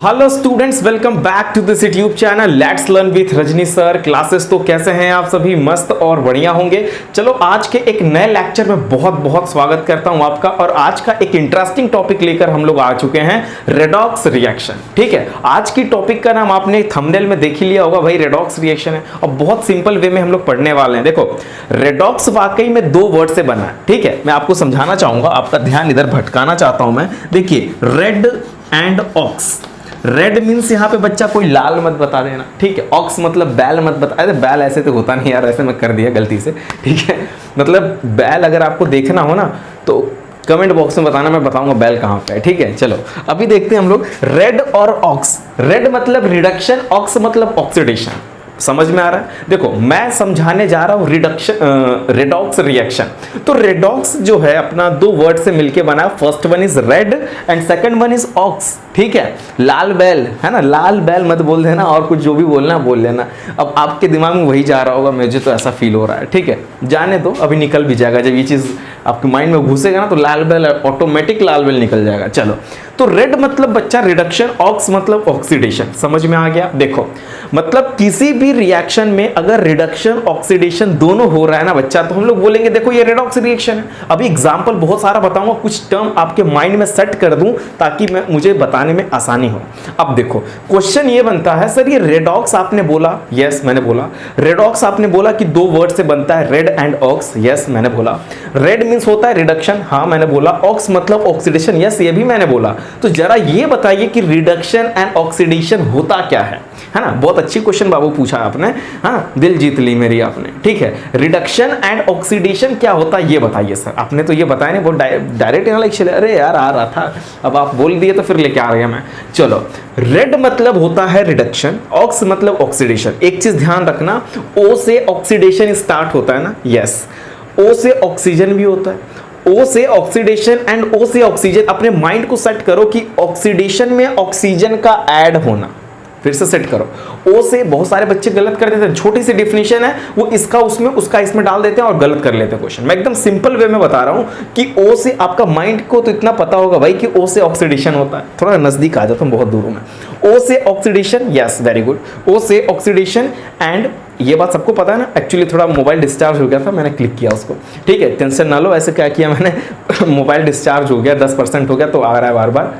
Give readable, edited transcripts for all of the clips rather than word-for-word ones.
Hello students, welcome back to this YouTube channel let's learn with Rajni sir. Classes तो कैसे हैं आप सभी? मस्त और बढ़िया होंगे। चलो आज के एक नए लेक्चर में बहुत बहुत स्वागत करता हूं आपका। और आज का एक इंटरेस्टिंग टॉपिक लेकर हम लोग आ चुके हैं, रेडॉक्स रिएक्शन। ठीक है, आज की टॉपिक का नाम आपने थंबनेल में देख ही लिया होगा, भाई रेडॉक्स रिएक्शन है। और बहुत सिंपल वे में हम लोग पढ़ने वाले हैं। देखो, रेडॉक्स वाकई में दो वर्ड से बना है। ठीक है, मैं आपको समझाना चाहूंगा, आपका ध्यान इधर भटकाना चाहता हूं मैं। देखिए, red and ox. Red means यहाँ पे बच्चा कोई लाल मत बता देना, ठीक है। ऑक्स मतलब बैल मत बता। अरे बैल ऐसे तो होता नहीं यार, ऐसे मैं कर दिया गलती से, ठीक है। मतलब बैल अगर आपको देखना हो ना तो कमेंट बॉक्स में बताना, मैं बताऊंगा बैल कहाँ पे है, ठीक है। चलो अभी देखते हैं हम लोग रेड और ऑक्स। रेड मतलब रिडक्शन, ऑक्स मतलब ऑक्सीडेशन। समझ में आ रहा है? देखो मैं समझाने जा रहा हूं रेडॉक्स रिएक्शन। तो रेडॉक्स जो है अपना दो वर्ड से मिलके बना है। First one is red and second one is ox, ठीक है। लाल बैल है ना, लाल बैल मत बोल देना, और कुछ जो भी बोलना बोल लेना। अब आपके दिमाग में वही जा रहा होगा, मुझे तो ऐसा फील हो रहा है, ठीक है। जाने दो, अभी निकल भी जाएगा। जब ये चीज आपके माइंड में घुसेगा ना तो लाल बैल ऑटोमेटिक लाल बैल निकल जाएगा। चलो, तो रेड मतलब बच्चा रिडक्शन, ऑक्स मतलब ऑक्सीडेशन। समझ में आ गया? देखो मतलब किसी भी रिएक्शन में अगर रिडक्शन ऑक्सीडेशन दोनों हो रहा है ना बच्चा, तो हम लोग बोलेंगे देखो ये रेडॉक्स रिएक्शन है। अभी एग्जांपल बहुत सारा बताऊंगा, कुछ टर्म आपके माइंड में सेट कर दूं ताकि मैं मुझे बताने में आसानी हो। अब देखो क्वेश्चन ये बनता है, सर ये रेडॉक्स आपने बोला, यस मैंने बोला। रेडॉक्स आपने बोला कि दो वर्ड से बनता है, रेड एंड ऑक्स, यस मैंने बोला। रेड मींस होता है रिडक्शन, हाँ मैंने बोला। ऑक्स मतलब ऑक्सीडेशन, यस ये भी मैंने बोला। तो जरा ये बताइए कि रिडक्शन एंड ऑक्सीडेशन होता क्या है ना? बहुत अच्छी क्वेश्चन बाबू पूछा आपने, हाँ दिल जीत ली मेरी आपने, ठीक है। रिडक्शन एंड ऑक्सीडेशन क्या होता है ये बताइए सर। आपने तो ये बताया नहीं, बहुत डायरेक्ट एनालिसिस। अरे यार आ रहा था, अब आप बोल दिए तो फिर लेके आ गया मैं। चलो, रेड मतलब होता है रिडक्शन, ऑक्स मतलब ऑक्सीडेशन। एक चीज ध्यान रखना, ओ से ऑक्सीडेशन स्टार्ट होता है ना, यस। ओ से ऑक्सीजन भी होता है, ओ से ऑक्सीडेशन एंड ओ से ऑक्सीजन। अपने माइंड को सेट करो कि ऑक्सीडेशन में ऑक्सीजन का ऐड होना। फिर से सेट करो, ओ से बहुत सारे बच्चे गलत कर देते हैं। छोटी सी डेफिनेशन है, वो इसका उसमें उसका इसमें डाल देते हैं और गलत कर लेते हैं क्वेश्चन। मैं एकदम सिंपल वे में बता रहा हूं कि ओ से आपका माइंड को तो इतना पता होगा भाई कि ओ से ऑक्सीडेशन होता है। थोड़ा नजदीक आ जाता हूं, बहुत दूर हूं मैं। ओ से ऑक्सीडेशन, यस वेरी गुड। ओ से ऑक्सीडेशन एंड ये बात सबको पता है ना। एक्चुअली थोड़ा मोबाइल डिस्चार्ज हो गया था, मैंने क्लिक किया उसको, ठीक है। टेंशन ना लो, ऐसे क्या किया मैंने मोबाइल डिस्चार्ज हो गया, 10% हो गया तो आ रहा है बार बार।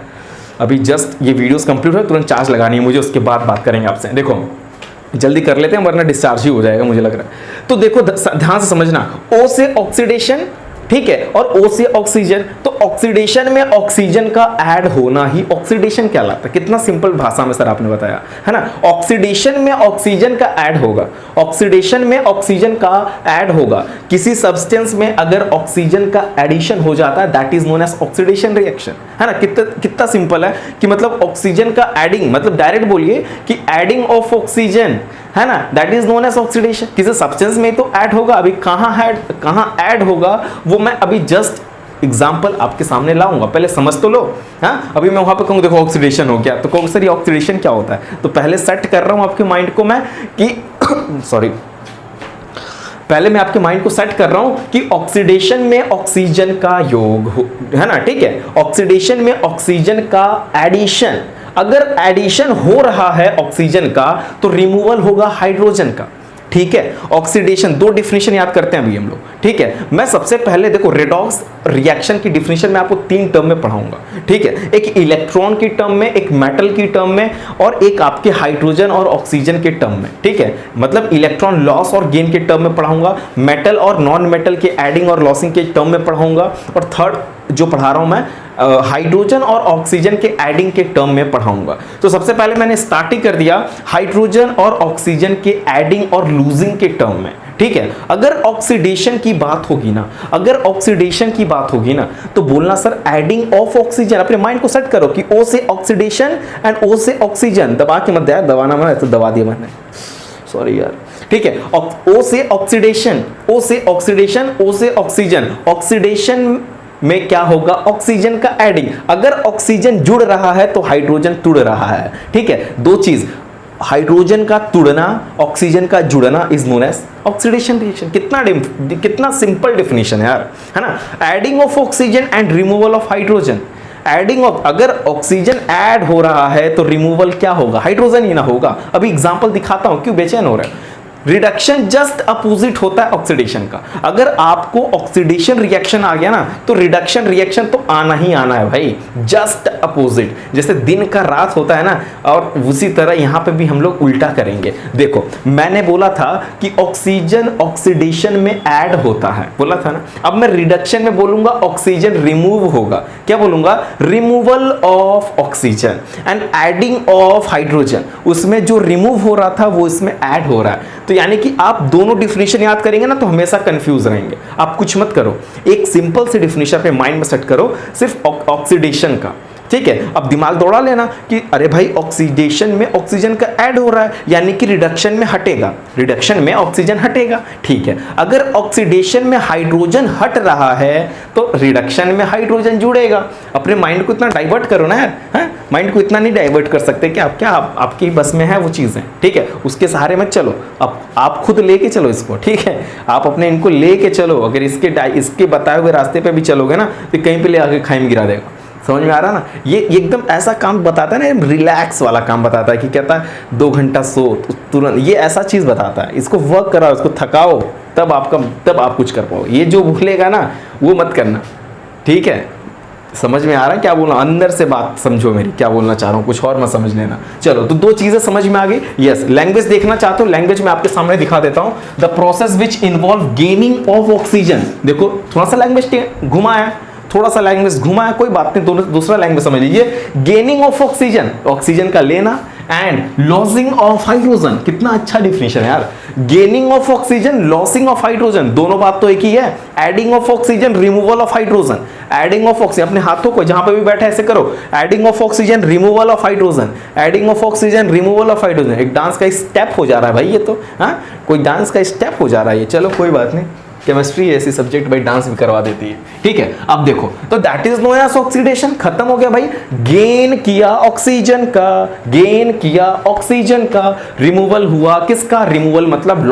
अभी जस्ट ये वीडियोस कंप्लीट हो, तुरंत चार्ज लगानी है मुझे, उसके बाद बात करेंगे आपसे। देखो जल्दी कर लेते हैं वरना डिस्चार्ज ही हो जाएगा मुझे लग रहा है। तो देखो ध्यान से समझना, ओ से ऑक्सीडेशन, ठीक है, और ओ से ऑक्सीजन। तो ऑक्सीडेशन में ऑक्सीजन का ऐड होना ही ऑक्सीडेशन कहलाता है। कितना सिंपल भाषा में सर आपने बताया है ना। ऑक्सीडेशन में ऑक्सीजन का ऐड होगा, ऑक्सीडेशन में ऑक्सीजन का ऐड होगा। किसी सब्सटेंस में अगर ऑक्सीजन का एडिशन हो जाता है, that is known as oxidation reaction, है ना। कितना सिंपल है कि मतलब ऑक्सीजन का एडिंग, मतलब डायरेक्ट बोलिए कि एडिंग ऑफ ऑक्सीजन, है ना, that is known as oxidation. किसी सब्सटेंस में तो ऐड होगा, अभी कहां ऐड होगा वो मैं अभी जस्ट एग्जांपल आपके सामने लाऊंगा, पहले समझ तो लो। हाँ, अभी मैं वहां पे कहूँ देखो ऑक्सीडेशन हो गया, तो कहूँ सर ये ऑक्सीडेशन क्या होता है? तो पहले सेट कर रहा हूं आपके माइंड को मैं कि सॉरी, पहले मैं आपके माइंड को सेट कर रहा हूं कि ऑक्सीडेशन में ऑक्सीजन का योग है ना, ठीक है। ऑक्सीडेशन में ऑक्सीजन का एडिशन, अगर एडिशन हो रहा है ऑक्सीजन का तो रिमूवल होगा हाइड्रोजन का, ठीक है। ऑक्सीडेशन, दो डिफिनेशन याद करते हैं अभी हम लोग, ठीक है। मैं सबसे पहले देखो रेडॉक्स रिएक्शन की डिफिनेशन मैं आपको 3 टर्म में पढ़ाऊंगा, ठीक है। एक इलेक्ट्रॉन की टर्म में, एक मेटल की टर्म में, और एक आपके हाइड्रोजन और ऑक्सीजन के टर्म में, ठीक है। मतलब इलेक्ट्रॉन लॉस और गेन के टर्म में पढ़ाऊंगा, मेटल और नॉन मेटल के एडिंग और लॉसिंग के टर्म में पढ़ाऊंगा, और थर्ड जो पढ़ा रहा हूं मैं हाइड्रोजन और ऑक्सीजन के एडिंग के टर्म में पढ़ाऊंगा। तो सबसे पहले मैंने स्टार्ट ही कर दिया हाइड्रोजन और ऑक्सीजन के एडिंग और लूजिंग के टर्म में, ठीक है। अगर ऑक्सीडेशन की बात होगी ना, अगर ऑक्सीडेशन की बात होगी ना, तो बोलना सर एडिंग ऑफ ऑक्सीजन। अपने माइंड को सेट करो कि ओ से ऑक्सीडेशन एंड ओ से ऑक्सीजन। दबा के मत दिया, दबाना मैंने तो दबा दिया मैंने, सॉरी यार, ठीक है। ओ से ऑक्सीडेशन, ओ से ऑक्सीडेशन, ओ से ऑक्सीजन। ऑक्सीडेशन में क्या होगा? ऑक्सीजन का एडिंग। अगर ऑक्सीजन जुड़ रहा है तो हाइड्रोजन तुड़ रहा है, ठीक है। दो चीज, हाइड्रोजन का तुड़ना, ऑक्सीजन का जुड़ना is known as oxidation reaction. कितना सिंपल डेफिनेशन है यार, है ना। Adding of oxygen and removal of hydrogen, adding of, अगर ऑक्सीजन ऐड हो रहा है तो रिमूवल क्या होगा, हाइड्रोजन ही ना होगा। अभी एग्जांपल दिखाता हूं, क्यों बेचैन हो रहे हैं। रिडक्शन जस्ट अपोजिट होता है ऑक्सीडेशन का। अगर आपको ऑक्सीडेशन रिएक्शन आ गया ना तो रिडक्शन रिएक्शन तो आना ही आना है भाई, जस्ट अपोजिट। जैसे दिन का रात होता है ना, और उसी तरह यहां पे भी हम लोग उल्टा करेंगे। देखो मैंने बोला था कि ऑक्सीजन ऑक्सीडेशन में ऐड होता है, बोला था ना। अब मैं रिडक्शन में बोलूंगा ऑक्सीजन रिमूव होगा। क्या बोलूंगा, removal of oxygen and adding of hydrogen. उसमें जो रिमूव हो रहा था वो इसमें ऐड हो रहा है। तो यानी कि आप दोनों डिफिनेशन याद करेंगे ना तो हमेशा कंफ्यूज रहेंगे। आप कुछ मत करो, एक सिंपल सी डिफिनेशन पे माइंड में सेट करो, सिर्फ ऑक्सीडेशन का, ठीक है। अब दिमाग दौड़ा लेना कि अरे भाई ऑक्सीडेशन में ऑक्सीजन का ऐड हो रहा है, यानी कि रिडक्शन में हटेगा, रिडक्शन में ऑक्सीजन हटेगा, ठीक है। अगर ऑक्सीडेशन में हाइड्रोजन हट रहा है तो रिडक्शन में हाइड्रोजन जुड़ेगा। अपने माइंड को इतना डाइवर्ट करो ना यार, है? माइंड को इतना नहीं डाइवर्ट कर सकते कि आप क्या आपकी बस में है वो चीज़ें, ठीक है। उसके सहारे मत चलो, अब आप खुद लेके चलो इसको, ठीक है। आप अपने इनको लेके चलो। अगर इसके बताए हुए रास्ते पे भी चलोगे ना तो कहीं पे ले आके खाई में गिरा देगा। समझ में आ रहा ना, ये एकदम ऐसा काम बताता है ना, रिलैक्स वाला काम बताता है कि कहता है 2 घंटा सो तुरंत, ये ऐसा चीज़ बताता है। इसको वर्क कराओ, इसको थकाओ, तब आप कुछ कर पाओ। ये जो भूलेगा ना वो मत करना, ठीक है। समझ में आ रहा है क्या बोलना, अंदर से बात समझो मेरी, क्या बोलना चाह रहा हूँ, कुछ और मत समझ लेना। चलो तो 2 चीजें समझ में आ गई। यस, लैंग्वेज देखना चाहते हो, लैंग्वेज में आपके सामने दिखा देता हूँ। The process which involve gaining of oxygen. देखो थोड़ा सा लैंग्वेज घुमाया, थोड़ा सा लैंग्वेज घुमाया, कोई बात नहीं, दूसरा लैंग्वेज समझ लीजिए। गेनिंग ऑफ ऑक्सीजन, ऑक्सीजन का लेना, एंड लॉसिंग ऑफ हाइड्रोजन। कितना अच्छा डिफिनेशन है यार, gaining of oxygen, losing of hydrogen, दोनों बात तो एक ही है। Adding of oxygen, removal of hydrogen. Adding of oxygen, अपने हाथों को जहां पे भी बैठे ऐसे करो, adding of oxygen, removal of hydrogen, adding of oxygen, removal of hydrogen. एक डांस का स्टेप हो जा रहा है भाई ये तो, हाँ कोई डांस का स्टेप हो जा रहा है ये। चलो कोई बात नहीं, केमिस्ट्री ऐसी सब्जेक्ट भाई डांस भी करवा देती है, ठीक है। अब देखो तो that is known as oxidation, खत्म हो गया भाई। गेन किया ऑक्सीजन का, गेन किया ऑक्सीजन का, रिमूवल हुआ किसका, रिमूवल मतलब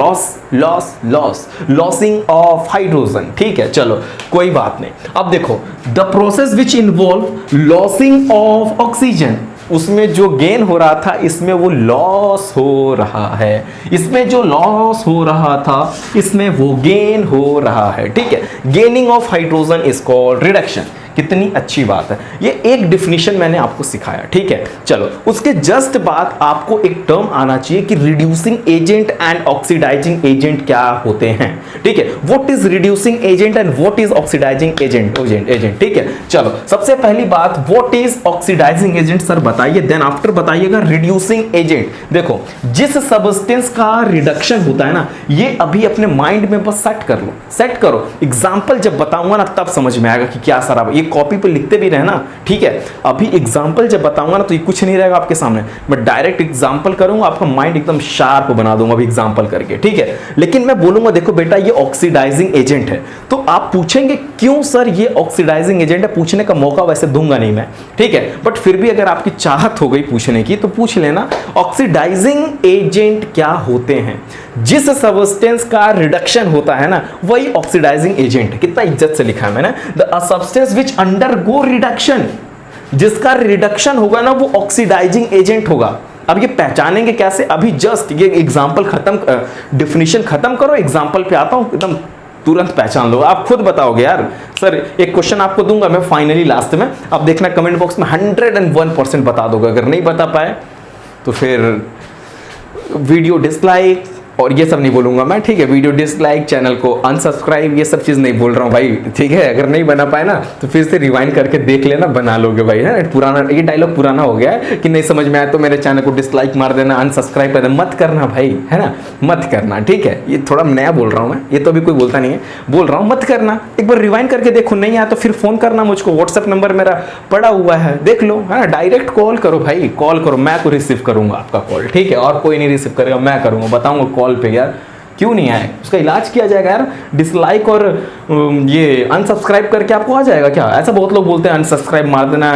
लॉसिंग ऑफ हाइड्रोजन, ठीक है। चलो कोई बात नहीं। अब देखो the process which involve losing of oxygen, उसमें जो गेन हो रहा था इसमें वो लॉस हो रहा है, इसमें जो लॉस हो रहा था इसमें वो गेन हो रहा है, ठीक है। Gaining of hydrogen is called reduction. कितनी अच्छी बात है, ये एक डिफिनीशन मैंने आपको सिखाया, ठीक है। चलो उसके जस्ट बाद आपको एक टर्म आना चाहिए कि reducing agent and oxidising agent क्या होते हैं, ठीक है। What is reducing agent and what is oxidising agent, ठीक है। चलो सबसे पहली बात, what is oxidising agent sir बताइए, देन आफ्टर बताइएगा रिड्यूसिंग एजेंट। देखो जिस सब्सटेंस का रिडक्शन होता है ना, ये अभी अपने माइंड में बस सेट करो। एग्जाम्पल जब बताऊंगा ना तब समझ में आएगा कि क्या सर, आप कॉपी पे लिखते भी रहना, ठीक है। अभी एग्जांपल जब बताऊंगा ना तो ये कुछ नहीं रहेगा आपके सामने, मैं डायरेक्ट एग्जांपल करूंगा, आपका माइंड एकदम शार्प बना दूंगा अभी एग्जांपल करके, ठीक है। लेकिन मैं बोलूंगा देखो बेटा ये ऑक्सीडाइजिंग एजेंट है, तो आप पूछेंगे क्यों सर ये ऑक्सीडाइजिंग एजेंट है, पूछने का मौका वैसे दूंगा नहीं मैं, ठीक है। बट फिर भी अगर आपकी चाहत हो गई पूछने की तो पूछ लेना, ऑक्सीडाइजिंग एजेंट क्या होते हैं। जिस सब्सटेंस का रिडक्शन होता है ना वही ऑक्सीडाइजिंग एजेंट है। कितना इज्जत से लिखा है मैंने, the substance which undergo reduction, जिसका रिडक्शन होगा ना वो ऑक्सीडाइजिंग एजेंट होगा। अब ये पहचानेंगे कैसे, अभी जस्ट ये एग्जांपल खत्म, डिफिनीशन खत्म करो, एग्जांपल पे आता हूं, एकदम तुरंत पहचान लो, आप खुद बताओगे यार। सर एक क्वेश्चन आपको दूंगा मैं फाइनली लास्ट में, अब देखना कमेंट बॉक्स में 101% बता दोगे। अगर नहीं बता पाए तो फिर वीडियो डिसलाइक और ये सब नहीं बोलूंगा मैं, ठीक है। वीडियो डिसलाइक, चैनल को अनसब्सक्राइब, ये सब चीज़ नहीं बोल रहा हूँ भाई, ठीक है। अगर नहीं बना पाए ना तो फिर से रिवाइंड करके देख लेना, बना लोगे भाई, है पुराना, ये डायलॉग पुराना हो गया है कि नहीं समझ में आया तो मेरे चैनल को डिसलाइक मार देना, अनसब्सक्राइब कर देना, मत करना भाई, है ना, मत करना, ठीक है। ये थोड़ा नया बोल रहा हूँ मैं, ये तो अभी कोई बोलता नहीं है, बोल रहा हूँ मत करना। एक बार रिवाइंड करके देखो, नहीं आया तो फिर फोन करना मुझको, व्हाट्सएप नंबर मेरा पड़ा हुआ है, देख लो, है ना। डायरेक्ट कॉल करो भाई, कॉल करो, मैं को रिसीव करूंगा आपका कॉल, ठीक है। और कोई नहीं रिसीव करेगा, मैं करूंगा, बताऊंगा कॉल पे यार क्यों नहीं आए, उसका इलाज किया जाएगा यार। डिसलाइक और ये अनसब्सक्राइब करके आपको आ जाएगा क्या, ऐसा बहुत लोग बोलते हैं अनसब्सक्राइब मार देना,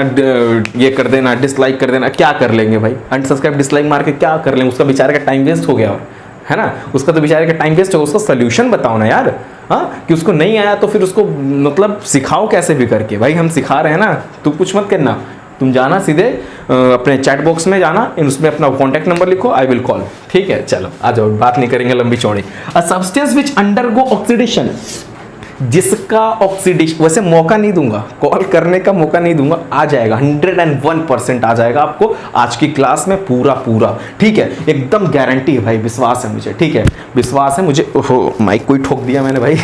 ये कर देना, डिसलाइक कर देना, क्या कर लेंगे भाई, अनसब्सक्राइब डिसलाइक मार के क्या कर लेंगे, उसका बेचारे का टाइम वेस्ट हो गया, है ना, उसका तो बेचारे का टाइम वेस्ट हो, उसका सोल्यूशन बताओ ना यार। हाँ, कि उसको नहीं आया तो फिर उसको मतलब सिखाओ कैसे भी करके। भाई हम सिखा रहे हैं ना, तुम कुछ मत करना, तुम जाना सीधे अपने चैट बॉक्स में जाना, उसमें अपना कॉन्टैक्ट नंबर लिखो, आई विल कॉल। ठीक है, चलो आ जाओ, बात नहीं करेंगे लंबी चौड़ी। A substance which undergo oxidation, जिसका ऑक्सीडेशन, वैसे मौका नहीं दूंगा, कॉल करने का मौका नहीं दूंगा, आ जाएगा 101% आ जाएगा आपको आज की क्लास में पूरा पूरा। ठीक है, एकदम गारंटी है भाई, विश्वास है मुझे। ठीक है, विश्वास है मुझे। ओहो, माइक कोई ठोक दिया मैंने भाई।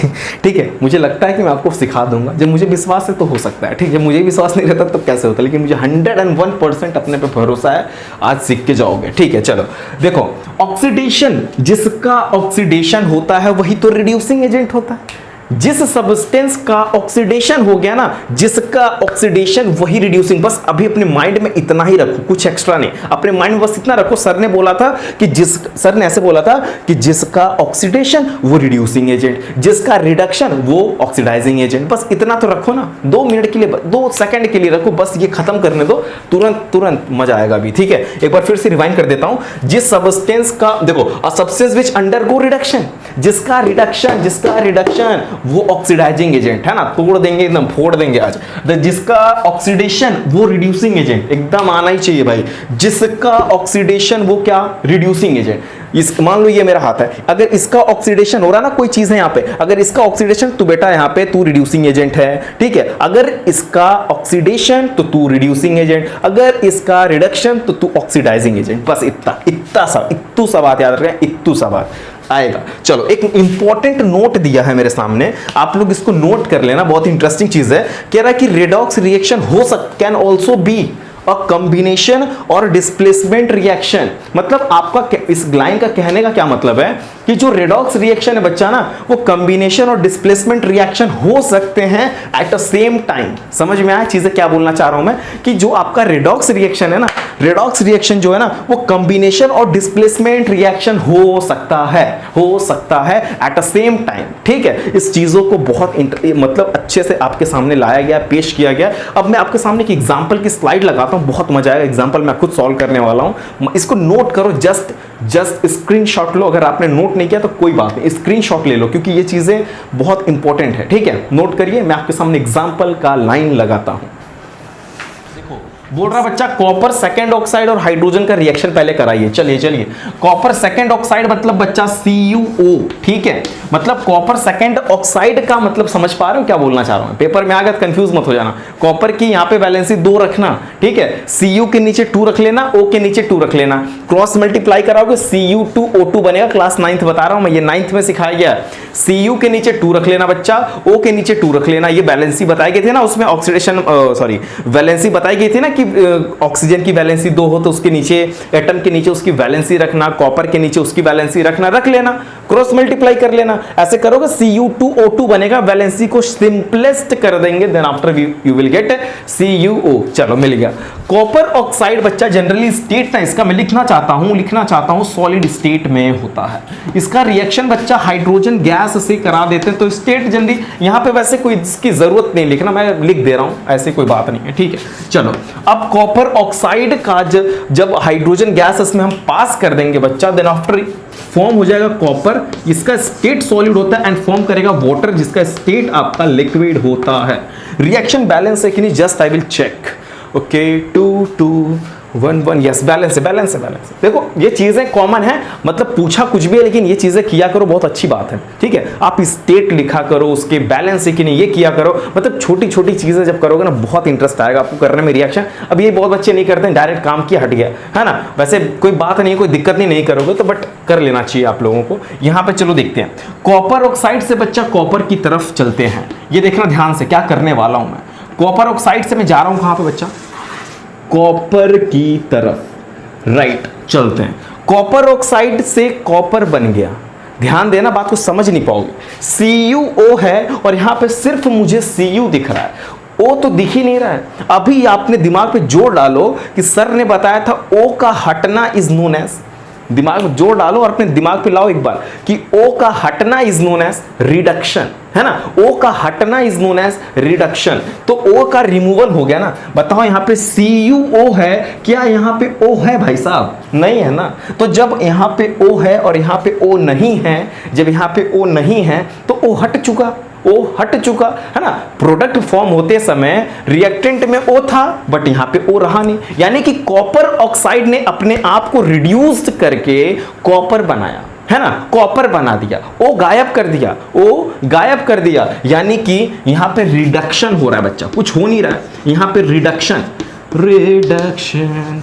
ठीक है, मुझे लगता है कि मैं आपको सिखा दूंगा, जब मुझे विश्वास है तो हो सकता है। ठीक है, मुझे विश्वास नहीं रहता तो कैसे होता, लेकिन मुझे 101% अपने पे भरोसा है, आज सीख के जाओगे। ठीक है, चलो देखो, ऑक्सीडेशन, जिसका ऑक्सीडेशन होता है वही तो रिड्यूसिंग एजेंट होता है। जिस सब्सटेंस का ऑक्सीडेशन हो गया ना, जिसका ऑक्सीडेशन वही रिड्यूसिंग। बस अभी अपने माइंड में इतना ही रखो, कुछ एक्स्ट्रा नहीं, अपने माइंड में बस इतना रखो। सर ने बोला था कि सर ने ऐसे बोला था कि जिसका ऑक्सीडेशन वो रिड्यूसिंग एजेंट, जिसका रिडक्शन वो ऑक्सीडाइजिंग एजेंट। बस इतना तो रखो ना, 2 मिनट के लिए, 2 सेकंड के लिए रखो, बस ये खत्म करने दो, तुरंत तुरंत मजा आएगा भी। ठीक है, एक बार फिर से रिवाइंड कर देता हूं। जिस सब्सटेंस का, देखो, a substance which undergo reduction, जिसका रिडक्शन वो ऑक्सीडाइजिंग एजेंट है ना, तोड़ देंगे एकदम, फोड़ देंगे आज। जिसका ऑक्सीडेशन वो रिड्यूसिंग एजेंट, एकदम आना ही चाहिए भाई। जिसका ऑक्सीडेशन वो क्या, रिड्यूसिंग एजेंट। इस, मान लो ये मेरा हाथ है, अगर इसका ऑक्सीडेशन हो रहा है ना, कोई चीज है यहाँ पे, अगर इसका ऑक्सीडेशन, तो बेटा यहाँ पे तू रिड्यूसिंग एजेंट है। ठीक है, अगर इसका ऑक्सीडेशन तो तू रिड्यूसिंग एजेंट, अगर इसका रिडक्शन तो तू ऑक्सीडाइजिंग एजेंट। बस इत्तू सा बात याद रखें, इत्तू सा बात आएगा। चलो, एक इंपॉर्टेंट नोट दिया है मेरे सामने, आप लोग इसको नोट कर लेना, बहुत इंटरेस्टिंग चीज है। कह रहा है कि रेडॉक्स रिएक्शन हो can also be a combination और डिस्प्लेसमेंट रिएक्शन। मतलब आपका इस लाइन का कहने का क्या मतलब है कि जो रेडॉक्स रिएक्शन है बच्चा ना, वो कॉम्बिनेशन और डिस्प्लेसमेंट रिएक्शन हो सकते हैं एट द सेम टाइम। समझ में आया चीजें क्या बोलना चाह रहा हूं मैं, कि जो आपका रेडॉक्स रिएक्शन है ना, रेडॉक्स रिएक्शन जो है ना, वो कॉम्बिनेशन और डिस्प्लेसमेंट रिएक्शन हो सकता है एट द सेम टाइम। ठीक है, इस चीजों को बहुत मतलब अच्छे से आपके सामने लाया गया, पेश किया गया। अब मैं आपके सामने एक एग्जांपल की स्लाइड लगाता हूं, बहुत मजा आएगा। एग्जांपल मैं खुद सॉल्व करने वाला हूं, इसको नोट करो, जस्ट स्क्रीनशॉट लो। अगर आपने नोट नहीं किया तो कोई बात नहीं, स्क्रीनशॉट ले लो, क्योंकि ये चीजें बहुत इंपॉर्टेंट है। ठीक है, नोट करिए, मैं आपके सामने एग्जांपल का लाइन लगाता हूं। बोल रहा बच्चा, कॉपर सेकंड ऑक्साइड और हाइड्रोजन का रिएक्शन पहले कराइए। चलिए, कॉपर सेकंड ऑक्साइड मतलब बच्चा CuO। ठीक है, मतलब कॉपर सेकंड ऑक्साइड का मतलब समझ पा रहे हो क्या बोलना चाह रहा हूं, पेपर में आ गया कंफ्यूज मत हो जाना। कॉपर की यहां पे वैलेंसी 2 रखना। ठीक है, Cu के नीचे 2 रख लेना, O के नीचे 2 रख लेना, क्रॉस मल्टीप्लाई कराओगे Cu2O2 बनेगा। क्लास 9th बता रहा हूं मैं, ये 9th में सिखाया गया। Cu के नीचे 2 रख लेना बच्चा, O के नीचे 2 रख लेना। ये वैलेंसी बताई गई थी ना, उसमें ऑक्सीडेशन वैलेंसी बताई गई थी ना, कि ऑक्सीजन की वैलेंसी 2 हो तो उसके नीचे, एटम के नीचे उसकी वैलेंसी रखना, कॉपर के नीचे उसकी वैलेंसी रखना, रख लेना, क्रॉस मल्टीप्लाई कर लेना। ऐसे करोगे Cu2O2 बनेगा, वैलेंसी को सिंपलेस्ट कर देंगे, then after you will get CuO। चलो, मिल गया। कॉपर ऑक्साइड बच्चा जनरली स्टेट ना, इसका मैं लिखना चाहता हूं सॉलिड स्टेट में होता है। इसका रिएक्शन बच्चा हाइड्रोजन गैस से करा देते हैं, तो स्टेट जनरली यहां पे वैसे कोई इसकी जरूरत नहीं लिखना, मैं लिख दे रहा हूं, ऐसे कोई बात नहीं है। ठीक है, चलो, अब कॉपर ऑक्साइड का जब हाइड्रोजन गैस इसमें हम पास कर देंगे बच्चा, देन आफ्टर फॉर्म हो जाएगा कॉपर, इसका स्टेट सॉलिड होता है, एंड फॉर्म करेगा वाटर, जिसका स्टेट आपका लिक्विड होता है। रिएक्शन बैलेंस है कि नहीं, just I will check. Okay, 2 2 1 1, yes, balance है। देखो, ये चीजें कॉमन है, मतलब पूछा कुछ भी है, लेकिन ये चीजें किया करो, बहुत अच्छी बात है। ठीक है, आप स्टेट लिखा करो, उसके बैलेंस है कि नहीं ये किया करो, मतलब छोटी छोटी चीजें जब करोगे ना, बहुत इंटरेस्ट आएगा आपको करने में रिएक्शन। अब ये बहुत बच्चे नहीं करते हैं, डायरेक्ट काम किया हट गया, है ना। वैसे कोई बात नहीं, कोई दिक्कत नहीं करोगे तो, बट कर लेना चाहिए आप लोगों को। यहाँ पे चलो देखते हैं, कॉपर ऑक्साइड से बच्चा कॉपर की तरफ चलते हैं। ये देखना ध्यान से क्या करने वाला हूं मैं। कॉपर ऑक्साइड से मैं जा रहा हूं कहां पे बच्चा, कॉपर की तरफ, राइट, चलते हैं। कॉपर ऑक्साइड से कॉपर बन गया, ध्यान देना, बात को समझ नहीं पाओगे। CuO है और यहां पे सिर्फ मुझे Cu दिख रहा है, O तो दिख ही नहीं रहा है। अभी आपने दिमाग पे जोर डालो कि सर ने बताया था O का हटना इज नोन एज, दिमाग में जोर डालो और अपने दिमाग पे लाओ एक बार कि O का हटना इज नोन एज रिडक्शन, है ना। O का हटना इज नोन एज रिडक्शन, तो O का रिमूवल हो गया ना। बताओ यहाँ पे CuO है, क्या यहाँ पे O है भाई साहब? नहीं है ना। तो जब यहाँ पे O है और यहाँ पे O नहीं है, जब यहाँ पे O नहीं है तो O हट चुका, O हट चुका, है ना। प्रोडक्ट फॉर्म होते समय रिएक्टेंट में O था बट यहाँ पे O रहा नहीं, यानी कि कॉपर ऑक्साइड ने अपने आप को रिड्यूस करके कॉपर बनाया, है ना, कॉपर बना दिया, O गायब कर दिया, O गायब कर दिया, यानी कि यहाँ पे रिडक्शन हो रहा है बच्चा, कुछ हो नहीं रहा है, यहाँ पे रिडक्शन,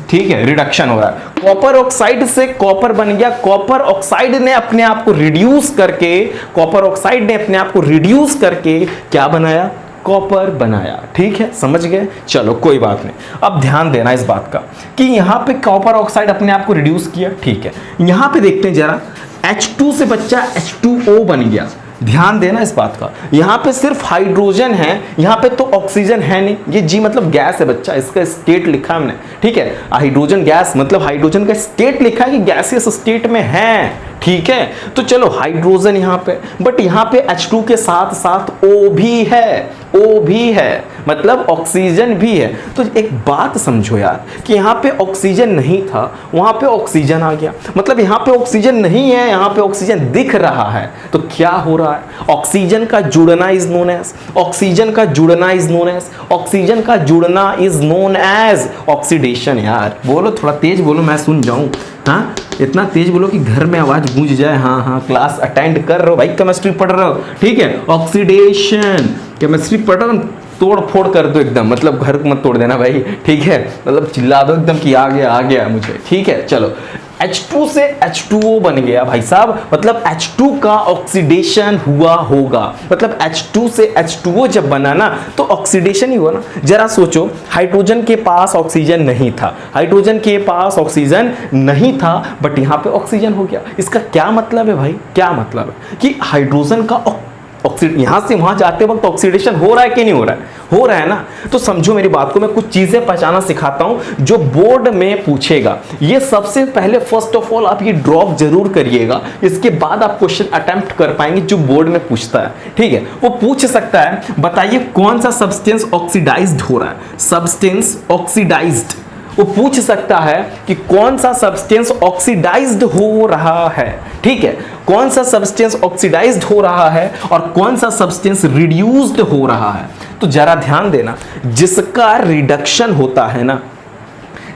ठीक है, रिडक्शन हो रहा है। कॉपर ऑक्साइड से कॉपर बन गया, कॉपर ऑक्साइड ने अपने आप को रिड्यूस करके, कॉपर ऑक्साइड ने अपने आप को रिड्यूस करके क्या बनाया? कॉपर बनाया। ठीक है, समझ गए? चलो कोई बात नहीं। अब ध्यान देना इस बात का कि यहां पे कॉपर ऑक्साइड अपने आप को रिड्यूस किया, ठीक है। यहां पे देखते हैं जरा, H2 से बच्चा H2O बन गया। ध्यान देना इस बात का, यहां पे सिर्फ हाइड्रोजन है, यहां पे तो ऑक्सीजन है नहीं। ये G मतलब गैस है बच्चा, इसका स्टेट लिखा हमने, ठीक है। हाइड्रोजन गैस मतलब हाइड्रोजन का स्टेट लिखा है कि गैसियस स्टेट में है, ठीक है। तो चलो हाइड्रोजन यहां पे, बट यहां पे H2 के साथ साथ O भी है, O भी है, मतलब ऑक्सीजन भी है। तो एक बात समझो यार कि यहाँ पे ऑक्सीजन नहीं था, वहां पे ऑक्सीजन आ गया, मतलब यहाँ पे ऑक्सीजन नहीं है, यहाँ पे ऑक्सीजन दिख रहा है। तो क्या हो रहा है? ऑक्सीजन का जुड़ना इज नोन एज, ऑक्सीजन का जुड़ना इज नोन एज, ऑक्सीजन का जुड़ना इज नोन एज ऑक्सीडेशन। यार बोलो, थोड़ा तेज बोलो, मैं सुन जाऊं। हाँ, इतना तेज बोलो कि घर में आवाज गूंज जाए। हाँ हाँ, क्लास अटेंड कर रहे हो भाई, केमिस्ट्री पढ़ रहे हो, ठीक है। ऑक्सीडेशन, केमिस्ट्री पढ़ रहे हो, तोड़ फोड़ कर दो एकदम, मतलब घर को मत तोड़ देना भाई, ठीक है। मतलब चिल्ला दो एकदम कि आ गया मुझे, ठीक है। चलो H2 से H2O बन गया भाई साहब, मतलब H2 का ऑक्सीडेशन हुआ होगा, मतलब H2 से H2O जब बना ना तो ऑक्सीडेशन ही हुआ ना। जरा सोचो, हाइड्रोजन के पास ऑक्सीजन नहीं था, हाइड्रोजन के पास ऑक्सीजन नहीं था, बट यहाँ पे ऑक्सीजन हो गया। इसका क्या मतलब है भाई? क्या मतलब है कि हाइड्रोजन का यहां से वहां जाते वक्त ऑक्सीडेशन हो रहा है कि नहीं हो रहा है? हो रहा है ना। तो समझो मेरी बात को, मैं कुछ चीजें पहचाना सिखाता हूं जो बोर्ड में पूछेगा। ये सबसे पहले फर्स्ट ऑफ ऑल आप ये ड्रॉप जरूर करिएगा, इसके बाद आप क्वेश्चन अटेम्प्ट कर पाएंगे जो बोर्ड में पूछता है, ठीक है। वो पूछ सकता है, बताइए कौन सा सब्सटेंस ऑक्सीडाइज्ड हो रहा है? सब्सटेंस ऑक्सीडाइज्ड, वो पूछ सकता है कि कौन सा सब्सटेंस ऑक्सीडाइज्ड हो रहा है, ठीक है। कौन सा सब्सटेंस ऑक्सीडाइज्ड हो रहा है और कौन सा सब्सटेंस रिड्यूस्ड हो रहा है। तो जरा ध्यान देना, जिसका रिडक्शन होता है ना,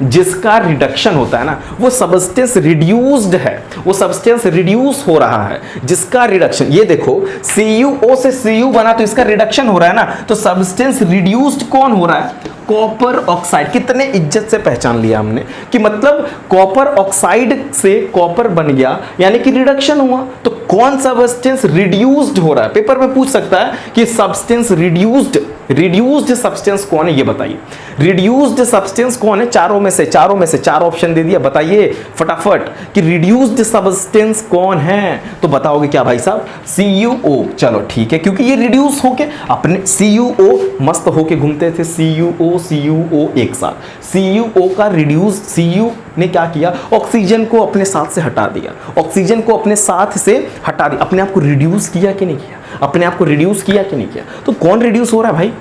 जिसका रिडक्शन होता है ना, वो सब्सटेंस रिड्यूस्ड है, वो सब्सटेंस रिड्यूस हो रहा है। जिसका रिडक्शन, ये देखो CuO से Cu बना तो इसका रिडक्शन हो रहा है ना, तो सब्सटेंस रिड्यूस्ड कौन हो रहा है? Copper oxide. कितने इज्जत से पहचान लिया हमने कि मतलब कॉपर ऑक्साइड से कॉपर बन गया, यानी कि रिडक्शन हुआ। तो कौन सब्सटेंस रिड्यूस्ड हो रहा है? पेपर में पूछ सकता है कि सब्सटेंस रिड्यूस्ड सब्सटेंस कौन है, ये बताइए। रिड्यूस्ड सब्सटेंस कौन है? चारों में से चार ऑप्शन दे दिया, बताइए फटाफट कि रिड्यूस्ड सब्सटेंस कौन है। तो बताओगे क्या भाई साहब? CuO। चलो ठीक है, क्योंकि ये रिड्यूस होके अपने CuO मस्त होके घूमते थे, CuO एक साथ। CuO का रिड्यूस, Cu ने क्या किया? ऑक्सीजन को अपने साथ से हटा दिया, ऑक्सीजन को अपने साथ से हटा दिया, अपने आप को रिड्यूस किया कि नहीं किया? अपने आप को रिड्यूस किया कि नहीं किया? तो कौन रिड्यूस हो रहा है भाई?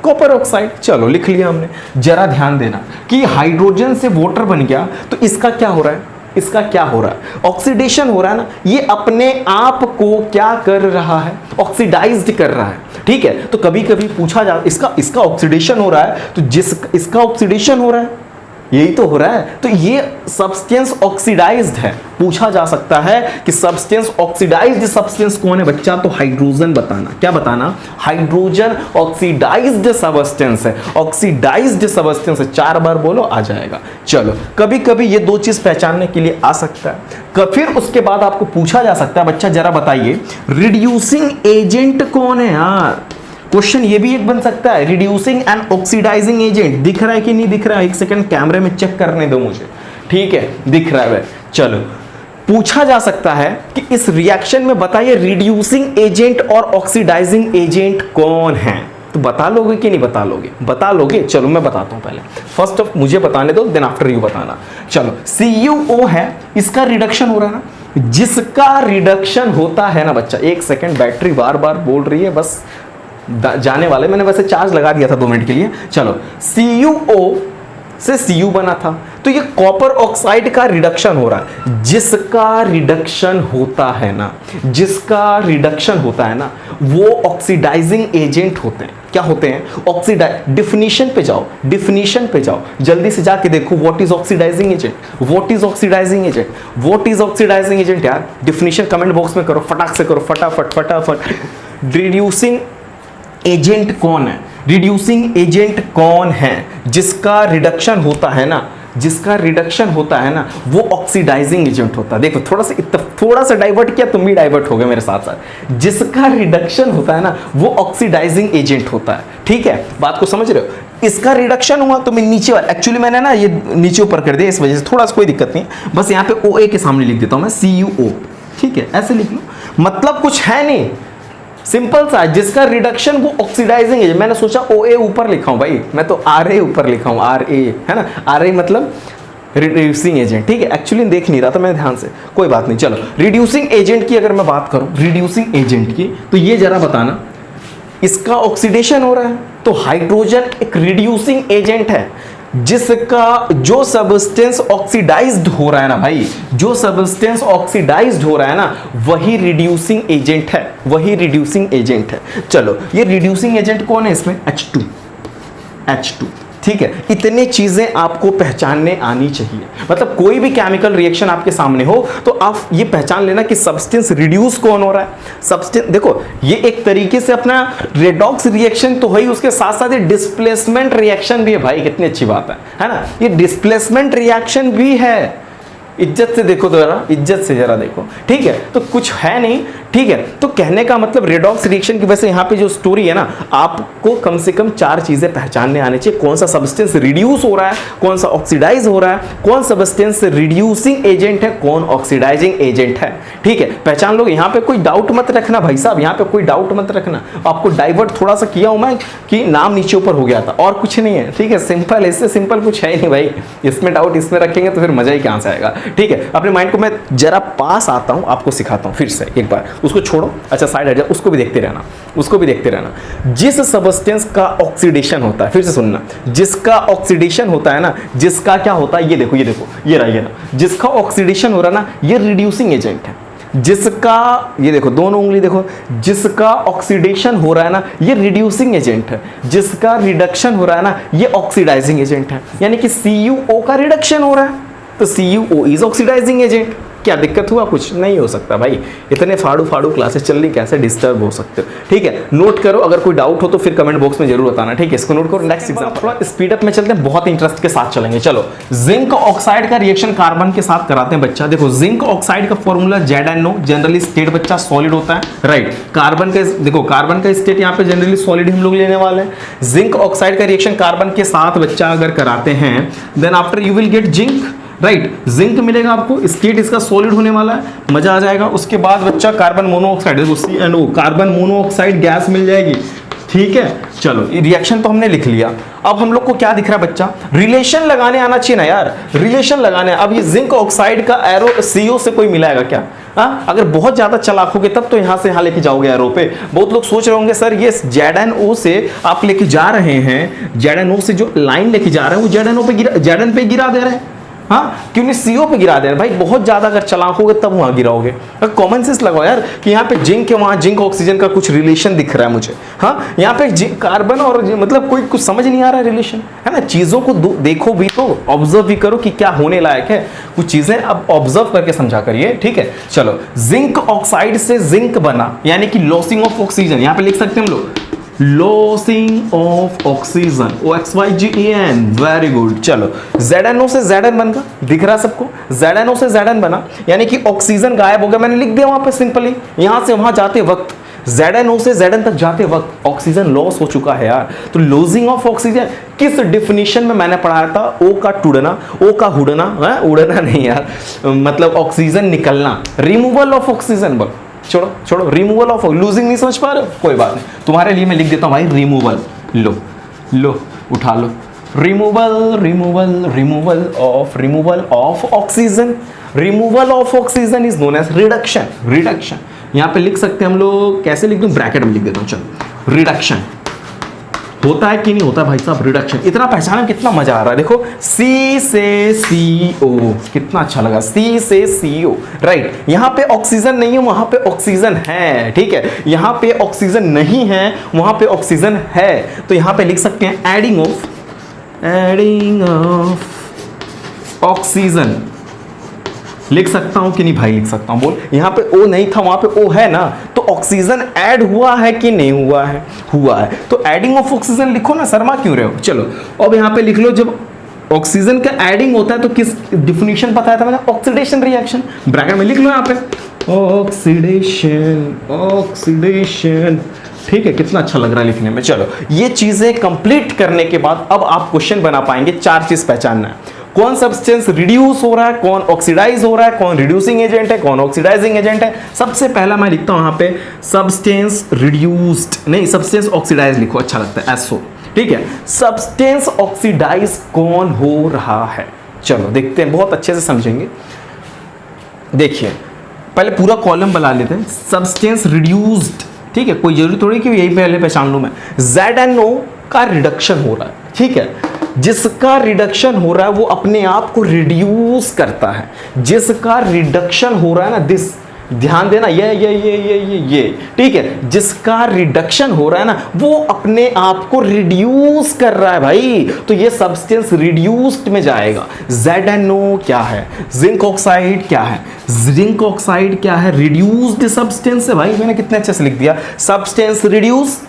Copper oxide. चलो लिख लिया हमने। जरा ध्यान देना कि हाइड्रोजन से वाटर बन गया तो इसका क्या हो रहा है? इसका क्या हो रहा है? ऑक्सीडेशन हो रहा है ना। ये अपने आप को क्या कर रहा है? ऑक्सीडाइज्ड कर रहा है, ठीक है। तो कभी कभी पूछा जा, इसका ऑक्सीडेशन हो रहा है, तो इसका ऑक्सीडेशन हो रहा है, यही तो हो रहा है। तो ये सब्सटेंस ऑक्सीडाइज्ड है। पूछा जा सकता है कि सब्सटेंस ऑक्सीडाइज्ड सब्सटेंस कौन है बच्चा? तो हाइड्रोजन बताना। क्या बताना? हाइड्रोजन ऑक्सीडाइज्ड सब्सटेंस है, ऑक्सीडाइज्ड सब्सटेंस है। 4 बार बोलो, आ जाएगा। चलो कभी कभी ये दो चीज पहचानने के लिए आ सकता है। फिर उसके बाद आपको पूछा जा सकता है, बच्चा जरा बताइए रिड्यूसिंग एजेंट कौन है यार? क्वेश्चन ये भी एक बन सकता है, रिड्यूसिंग एंड ऑक्सीडाइजिंग एजेंट। दिख रहा है कि नहीं दिख रहा है? एक सेकंड कैमरे में चेक करने दो मुझे, ठीक है, दिख रहा है। चलो पूछा जा सकता है कि इस रिएक्शन में बताइए रिड्यूसिंग एजेंट और ऑक्सीडाइजिंग एजेंट कौन है? तो बता लोगे कि नहीं बता लोगे? बता लोगे? चलो मैं बताता हूं पहले, फर्स्ट ऑफ मुझे बताने दो, देन आफ्टर यू बताना। चलो CuO है, इसका रिडक्शन हो रहा है ना, जिसका रिडक्शन होता है ना बच्चा, एक सेकंड, बैटरी बार बार बोल रही है, बस जाने वाले, मैंने वैसे चार्ज लगा दिया था 2 मिनट के लिए। चलो CuO से Cu बना था, तो ये कॉपर ऑक्साइड का रिडक्शन हो रहा है, जिसका रिडक्शन होता है ना, जिसका रिडक्शन होता है ना, वो ऑक्सीडाइजिंग एजेंट होते हैं। क्या होते हैं? डिफिनीशन पे जाओ, डिफिनीशन पे जाओ, जल्दी से जाके देखो, what is oxidising agent, what is oxidising agent, what is oxidising agent यार, डिफिनीशन कमेंट बॉक्स में करो, फटाक से करो, फटाफट फटाफट। रिड्यूसिंग एजेंट कौन है? रिड्यूसिंग एजेंट कौन है? जिसका रिडक्शन होता है ना, जिसका रिडक्शन होता है ना, वो ऑक्सीडाइजिंग एजेंट होता है। देखो थोड़ा सा डाइवर्ट किया, तुम भी डाइवर्ट हो गए मेरे साथ साथ। जिसका रिडक्शन होता है ना, वो ऑक्सीडाइजिंग एजेंट होता है। ठीक है, बात को समझ रहे हो? इसका रिडक्शन हुआ तो मैं नीचे, एक्चुअली मैंने ना ये नीचे ऊपर कर दिया, इस वजह से थोड़ा सा कोई दिक्कत नहीं है, बस यहाँ पे OA के सामने लिख देता हूं मैं, CuO। ठीक है, ऐसे लिख लो, मतलब कुछ है नहीं, सिंपल सा, जिसका रिडक्शन वो ऑक्सीडाइजिंग है। मैंने सोचा OA ऊपर लिखा हूं भाई, मैं तो RA ऊपर लिखा हूं, RA है ना, RA मतलब रिड्यूसिंग एजेंट। ठीक है, एक्चुअली देख नहीं रहा था मैं ध्यान से, कोई बात नहीं। चलो रिड्यूसिंग एजेंट की अगर मैं बात करूं, रिड्यूसिंग एजेंट की, तो ये जरा बताना, इसका ऑक्सीडेशन हो रहा है, तो हाइड्रोजन एक रिड्यूसिंग एजेंट है, जिसका जो सब्सटेंस ऑक्सीडाइज्ड हो रहा है ना भाई, जो सब्सटेंस ऑक्सीडाइज्ड हो रहा है ना, वही रिड्यूसिंग एजेंट है, वही रिड्यूसिंग एजेंट है। चलो ये रिड्यूसिंग एजेंट कौन है इसमें? H2। ठीक है, इतनी चीजें आपको पहचानने आनी चाहिए। मतलब कोई भी केमिकल रिएक्शन आपके सामने हो तो आप ये पहचान लेना कि सब्सटेंस रिड्यूस कौन हो रहा है। सब्सटेंस देखो, ये एक तरीके से अपना रेडॉक्स रिएक्शन तो है ही, उसके साथ साथ ये डिस्प्लेसमेंट रिएक्शन भी है भाई, कितनी अच्छी बात है ना, ये डिस्प्लेसमेंट रिएक्शन भी है। इज्जत से देखो जरा, इज्जत से जरा देखो। ठीक है, तो कुछ है नहीं। ठीक है, तो कहने का मतलब रेडॉक्स रिएक्शन की वजह से यहाँ पे जो स्टोरी है ना, आपको कम से कम 4 चीजें पहचानने आने चाहिए। कौन सा सब्सटेंस रिड्यूस हो रहा है, कौन सा ऑक्सीडाइज हो रहा है, कौन सब्सटेंस रिड्यूसिंग एजेंट है, कौन ऑक्सीडाइजिंग एजेंट है। ठीक है, पहचान लोगे, यहाँ पे कोई डाउट मत रखना भाई साहब, यहाँ पे कोई डाउट मत रखना। आपको डाइवर्ट थोड़ा सा किया हूं मैं कि नाम नीचे ऊपर हो गया था, और कुछ नहीं है। ठीक है, सिंपल, इससे सिंपल कुछ है नहीं भाई। इसमें डाउट इसमें रखेंगे तो फिर मजा ही कहां से आएगा। ठीक है, अपने माइंड को मैं जरा पास आता हूं, आपको सिखाता हूं फिर से एक बार, उसको छोड़ो, अच्छा साइड हट जाओ, उसको भी देखते रहना, उसको भी देखते रहना। जिस सब्सटेंस का ऑक्सीडेशन होता है, फिर से सुनना, जिसका ऑक्सीडेशन होता है ना, जिसका क्या होता है, ये देखो ये देखो, ये रहा, जिसका ऑक्सीडेशन हो रहा है ना, ये रिड्यूसिंग एजेंट है। जिसका, ये देखो दोनों उंगली देखो, जिसका ऑक्सीडेशन हो रहा है ना, ये रिड्यूसिंग एजेंट है। जिसका रिडक्शन हो रहा है ना, ये ऑक्सीडाइजिंग एजेंट है। यानी कि CuO का रिडक्शन हो रहा है तो CuO इज ऑक्सीडाइजिंग एजेंट। क्या दिक्कत हुआ? कुछ नहीं हो सकता भाई, इतने फाड़ू फाड़ू क्लासेस चल रही, कैसे डिस्टर्ब हो सकते हो। ठीक है, नोट करो, अगर कोई डाउट हो तो फिर कमेंट बॉक्स में जरूर बताना। ठीक है, इसको नोट करो। नेक्स्ट एग्जांपल थोड़ा स्पीड अप में चलते हैं, बहुत इंटरेस्ट के साथ चलेंगे। चलो, जिंक ऑक्साइड का रिएक्शन कार्बन के साथ कराते हैं बच्चा। देखो जिंक ऑक्साइड का फॉर्मूला ZnO, जनरली स्टेट बच्चा सॉलिड होता है, राइट। कार्बन का देखो, कार्बन का स्टेट यहाँ पे जनरली सॉलिड हम लोग लेने वाले हैं। जिंक ऑक्साइड का रिएक्शन कार्बन के साथ बच्चा अगर कराते हैं, then after you will get zinc, right. Zinc मिलेगा आपको, स्टेट इसका सॉलिड होने वाला है, मजा आ जाएगा। उसके बाद बच्चा carbon monoxide, CnO, carbon monoxide gas मिल जाएगी। ठीक है, चलो ये रिएक्शन तो हमने लिख लिया। अब हम लोग को क्या दिख रहा है बच्चा? रिलेशन लगाने आना चाहिए ना यार, रिलेशन लगाने। अब ये जिंक ऑक्साइड का एरो CO से कोई मिलाएगा क्या? अगर बहुत ज्यादा चलाक होगे तब तो यहां से यहां लेके जाओगे एरो पे। बहुत लोग सोच रहे होंगे सर ये ZnO से आप लेके जा रहे हैं, ZnO से जो लाइन लेके जा रहे हैं वो ZnO पे गिरा, Zn पे गिरा दे रहे हैं। हाँ, क्यों नहीं CO पे गिरा दे रहे भाई? बहुत ज्यादा अगर चलाक होगे तब वहां गिराओगे। कॉमन सेंस लगाओ यार कि यहाँ पे जिंक है, वहां जिंक ऑक्सीजन का कुछ रिलेशन दिख रहा है मुझे। हाँ, यहाँ पे कार्बन और मतलब कोई कुछ समझ नहीं आ रहा है रिलेशन, है ना। चीजों को देखो भी तो, ऑब्जर्व भी करो कि क्या होने लायक है। कुछ चीजें अब ऑब्जर्व करके समझा करिए। ठीक है, चलो, जिंक ऑक्साइड से जिंक बना, यानी कि लॉसिंग ऑफ ऑक्सीजन, यहाँ पे लिख सकते हैं हम लोग, losing of oxygen, OXYGEN, very good. चलो, ZnO से Zn बन गया, दिख रहा सबको, ZnO से Zn बना, यानी कि ऑक्सीजन गायब हो गया। मैंने लिख दिया वहां पे सिंपली, यहां से वहां जाते वक्त, ZnO से Zn तक जाते वक्त ऑक्सीजन लॉस हो चुका है यार। तो लॉसिंग ऑफ ऑक्सीजन किस डिफिनीशन में मैंने पढ़ाया था? O का टूटना, O का हुडना, उड़ना नहीं यार, मतलब ऑक्सीजन निकलना, रिमूवल ऑफ ऑक्सीजन। बोल, छोड़ो छोड़ो, रिमूवल ऑफ, लूजिंग नहीं समझ पा रहे हो, कोई बात नहीं, तुम्हारे लिए मैं लिख देता हूं भाई रिमूवल। लो लो उठा लो, removal removal removal of oxygen. Removal of oxygen is known as reduction. Reduction यहां पे लिख सकते हैं हम लोग, कैसे लिख दूं, ब्रैकेट में लिख देता हूं, चलो रिडक्शन होता है कि नहीं होता भाई साहब, रिडक्शन। इतना पहचाना कितना मजा आ रहा है, देखो C से CO, कितना अच्छा लगा, C से CO, राइट। यहां पे ऑक्सीजन नहीं है, वहां पे ऑक्सीजन है, ठीक है। यहां पे ऑक्सीजन नहीं है, वहां पे ऑक्सीजन है, तो यहां पे लिख सकते हैं एडिंग ऑफ ऑक्सीजन। लिख सकता हूं कि नहीं भाई, लिख सकता हूं, बोल। यहां पे O नहीं था, वहां पे O है ना, तो ऑक्सीजन ऐड हुआ है कि नहीं हुआ है, हुआ है, तो एडिंग ऑफ ऑक्सीजन लिखो ना, शर्मा क्यों रहे हो। चलो अब यहां पे लिख लो, जब ऑक्सीजन का एडिंग होता है तो किस डिफिनेशन बताया था मैंने, ऑक्सीडेशन रिएक्शन, ब्रैकेट में लिख लो यहां पे ऑक्सीडेशन, ऑक्सीडेशन, ठीक है। कितना अच्छा लग रहा है लिखने में। चलो ये चीजें कंप्लीट करने के बाद अब आप क्वेश्चन बना पाएंगे। 4 चीज पहचानना है, कौन सब्सटेंस रिड्यूस हो रहा है, कौन ऑक्सीडाइज हो रहा है, कौन रिड्यूसिंग एजेंट है, कौन ऑक्सीडाइजिंग एजेंट है। सबसे पहला मैं लिखता हूं यहां पे सब्सटेंस रिड्यूस्ड, नहीं सब्सटेंस ऑक्सीडाइज लिखो, अच्छा लगता है, SO, ठीक है। सब्सटेंस ऑक्सीडाइज कौन हो रहा है, चलो देखते हैं, बहुत अच्छे से समझेंगे। देखिए पहले पूरा कॉलम बना लेते हैं, सब्सटेंस रिड्यूस्ड, ठीक है, कोई जरूरी थोड़ी कि यही पहले पहचान लूं मैं। ZNO का रिडक्शन हो रहा है, ठीक है। जिसका रिडक्शन हो रहा है वो अपने आप को रिड्यूस करता है, जिसका रिडक्शन हो रहा है ना, दिस, ध्यान देना, ये, ठीक है। जिसका रिडक्शन हो रहा है ना, वो अपने आप को रिड्यूस कर रहा है भाई, तो ये सब्सटेंस रिड्यूस्ड में जाएगा। ZNO क्या है, जिंक ऑक्साइड क्या है, जिंक ऑक्साइड क्या है, रिड्यूस्ड सब्सटेंस है भाई, मैंने कितने अच्छे से लिख दिया, substance reduce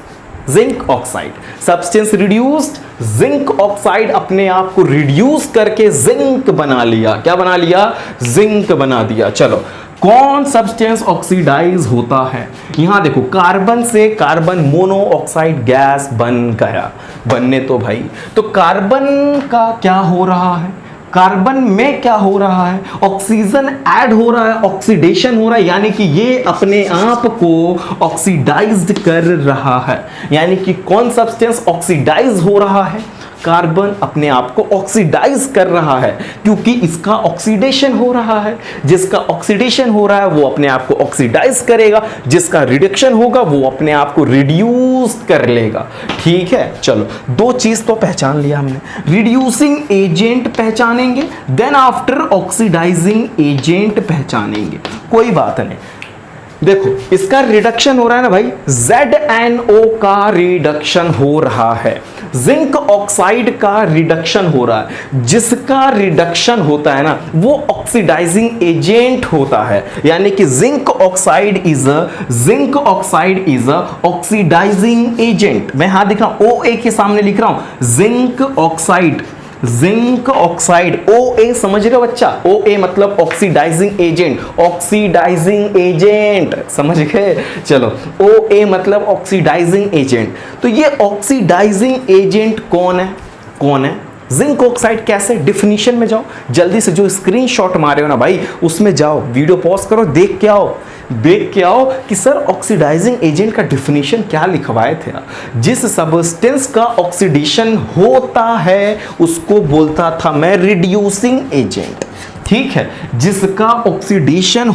zinc oxide, substance reduced zinc oxide अपने आप को रिड्यूस करके जिंक बना लिया, क्या बना लिया, जिंक बना दिया। चलो कौन सब्सटेंस ऑक्सीडाइज होता है, यहां देखो, कार्बन से कार्बन मोनोऑक्साइड गैस बन गया, बनने तो भाई, तो कार्बन का क्या हो रहा है, कार्बन में क्या हो रहा है, ऑक्सीजन ऐड हो रहा है, ऑक्सीडेशन हो रहा है, यानी कि ये अपने आप को ऑक्सीडाइज्ड कर रहा है। यानी कि कौन सब्सटेंस ऑक्सीडाइज हो रहा है, कार्बन अपने आप को ऑक्सीडाइज कर रहा है, क्योंकि इसका ऑक्सीडेशन हो रहा है। जिसका ऑक्सीडेशन हो रहा है वो अपने आप को ऑक्सीडाइज करेगा, जिसका रिडक्शन होगा वो अपने आप को रिड्यूस कर लेगा, ठीक है। चलो 2 चीज तो पहचान लिया हमने, रिड्यूसिंग एजेंट पहचानेंगे, देन आफ्टर ऑक्सीडाइजिंग एजेंट पहचानेंगे, कोई बात नहीं। देखो इसका रिडक्शन हो रहा है ना भाई, ZNO का रिडक्शन हो रहा है, जिंक ऑक्साइड का रिडक्शन हो रहा है, जिसका रिडक्शन होता है ना वो ऑक्सीडाइजिंग एजेंट होता है, यानी कि zinc oxide is a oxidising agent. मैं यहां दिख रहा हूं, OA के सामने लिख रहा हूं zinc oxide, zinc oxide, OA समझ रहे हो बच्चा, OA मतलब ऑक्सीडाइजिंग एजेंट, ऑक्सीडाइजिंग एजेंट, समझ गए। चलो OA मतलब ऑक्सीडाइजिंग एजेंट, तो ये ऑक्सीडाइजिंग एजेंट कौन है, कौन है, जिंक ऑक्साइड। कैसे, डिफिनीशन में जाओ, जल्दी से जो स्क्रीनशॉट मारे हो ना भाई उसमें जाओ, वीडियो पॉज करो, देख के आओ, देख के आओ कि सर ऑक्सीडाइजिंग एजेंट का डिफिनीशन क्या लिखवाए थे। जिस सब्सटेंस का ऑक्सीडेशन होता है उसको बोलता था मैं रिड्यूसिंग एजेंट, ठीक है। जिसका ऑक्सीडेशन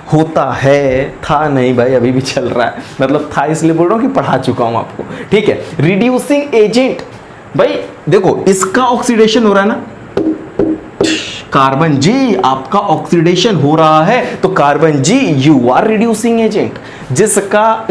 होता है, था नहीं भाई अभी भी चल रहा है, मतलब था इसलिए बोल रहा हूं कि पढ़ा चुका हूं आपको, ठीक है। रिड्यूसिंग एजेंट भाई देखो, इसका ऑक्सीडेशन हो रहा है ना, कार्बन जी आपका ऑक्सीडेशन हो रहा है, तो carbon ji you are reducing agent. जिसका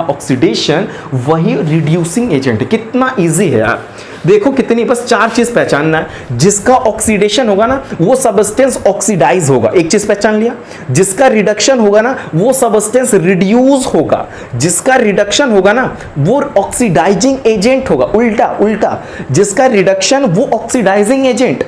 ऑक्सीडेशन वही रिड्यूसिंग एजेंट है। कितना इजी है यार, देखो कितनी, बस 4 चीज पहचानना है। जिसका ऑक्सीडेशन होगा ना वो सब्सटेंस ऑक्सीडाइज होगा, एक चीज पहचान लिया। जिसका रिडक्शन होगा ना वो सब्सटेंस रिड्यूस होगा, जिसका रिडक्शन होगा ना वो ऑक्सीडाइजिंग एजेंट होगा, उल्टा उल्टा, जिसका रिडक्शन वो ऑक्सीडाइजिंग एजेंट,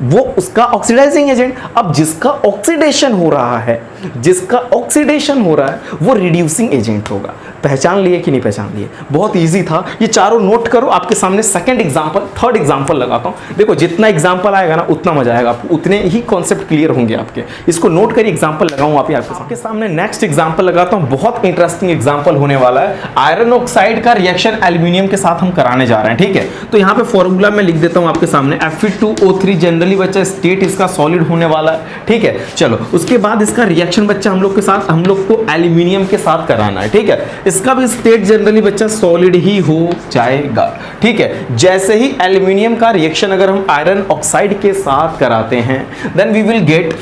वो उसका ऑक्सीडाइजिंग एजेंट। अब जिसका ऑक्सीडेशन हो रहा है, जिसका ऑक्सीडेशन हो रहा है वो रिड्यूसिंग एजेंट होगा। पहचान लिए कि नहीं पहचान लिए? बहुत इजी था ये, चारों नोट करो। आपके सामने सेकंड एग्जांपल, थर्ड एग्जांपल लगाता हूं। देखो जितना एग्जांपल आएगा ना उतना मजा आएगा आपको, उतने ही कॉन्सेप्ट क्लियर होंगे आपके। इसको नोट करिए, एग्जांपल लगाऊं आपके सामने। नेक्स्ट एग्जांपल लगाता हूं, बहुत इंटरेस्टिंग एग्जांपल होने वाला है। आयरन ऑक्साइड का रिएक्शन एल्यूमिनियम के साथ हम कराने जा रहे हैं, ठीक है। तो यहाँ पे फॉर्मूला मैं लिख देता हूं आपके सामने, Fe2O3 जनरली बच्चा स्टेट इसका सॉलिड होने वाला है, ठीक है। चलो उसके बाद इसका रिएक्शन बच्चा हम लोग को एल्यूमिनियम के साथ कराना है, ठीक है। इसका भी स्टेट जनरली बच्चा सॉलिड ही हो जाएगा, ठीक है। जैसे ही एल्यूमिनियम का रिएक्शन अगर हम आयरन ऑक्साइड के साथ कराते हैं, then we will get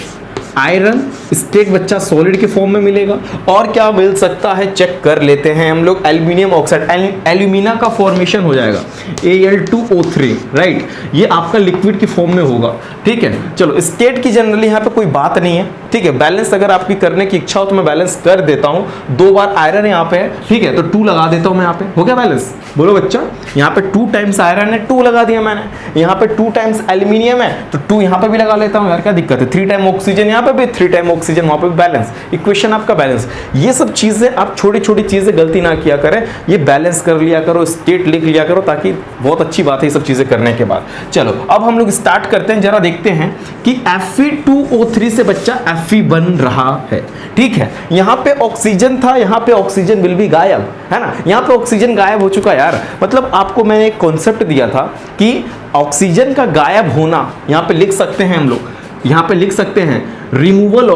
iron state बच्चा सॉलिड के फॉर्म में मिलेगा। और क्या मिल सकता है चेक कर लेते हैं हम लोग। एल्यूमिनियम ऑक्साइड, एल्यूमिना का फॉर्मेशन हो जाएगा Al2O3, राइट। ये आपका लिक्विड की फॉर्म में होगा, ठीक है। चलो स्टेट की जनरली यहाँ पे कोई बात नहीं है, ठीक है। बैलेंस अगर आपकी करने की इच्छा हो तो मैं बैलेंस कर देता हूँ। 2 बार आयरन यहाँ पे है, ठीक है, तो 2 लगा देता हूँ मैं यहाँ पे। हो गया बैलेंस? बोलो बच्चा। यहाँ पे 2 टाइम्स आयरन है, 2 लगा दिया मैंने। यहाँ पे 2 टाइम्स एल्यूमिनियम है तो 2 यहाँ पे भी लगा लेता हूँ यार, क्या दिक्कत है। 3 टाइम ऑक्सीजन यहाँ पे भी, 3 टाइम ऑक्सीजन वहाँ पे भी, बैलेंस। इक्वेशन आपका बैलेंस। ये सब चीजें आप छोटी छोटी चीजें गलती ना किया करें, ये बैलेंस कर लिया करो, स्टेट लिख लिया करो, ताकि बहुत अच्छी बात है ये सब चीजें करने के बाद। चलो अब हम लोग स्टार्ट करते हैं, जरा देखते हैं कि Fe2O3 से बच्चा Fe बन रहा है, ठीक है। यहाँ पे ऑक्सीजन था, यहाँ पे ऑक्सीजन विल भी गायब, है ना। यहाँ पे ऑक्सीजन गायब हो चुका यार। मतलब आपको मैंने एक कॉन्सेप्ट दिया था कि ऑक्सीजन का गायब होना, यहाँ पे लिख सकते हैं हम लोग, यहाँ पे लिख सकते हैं removal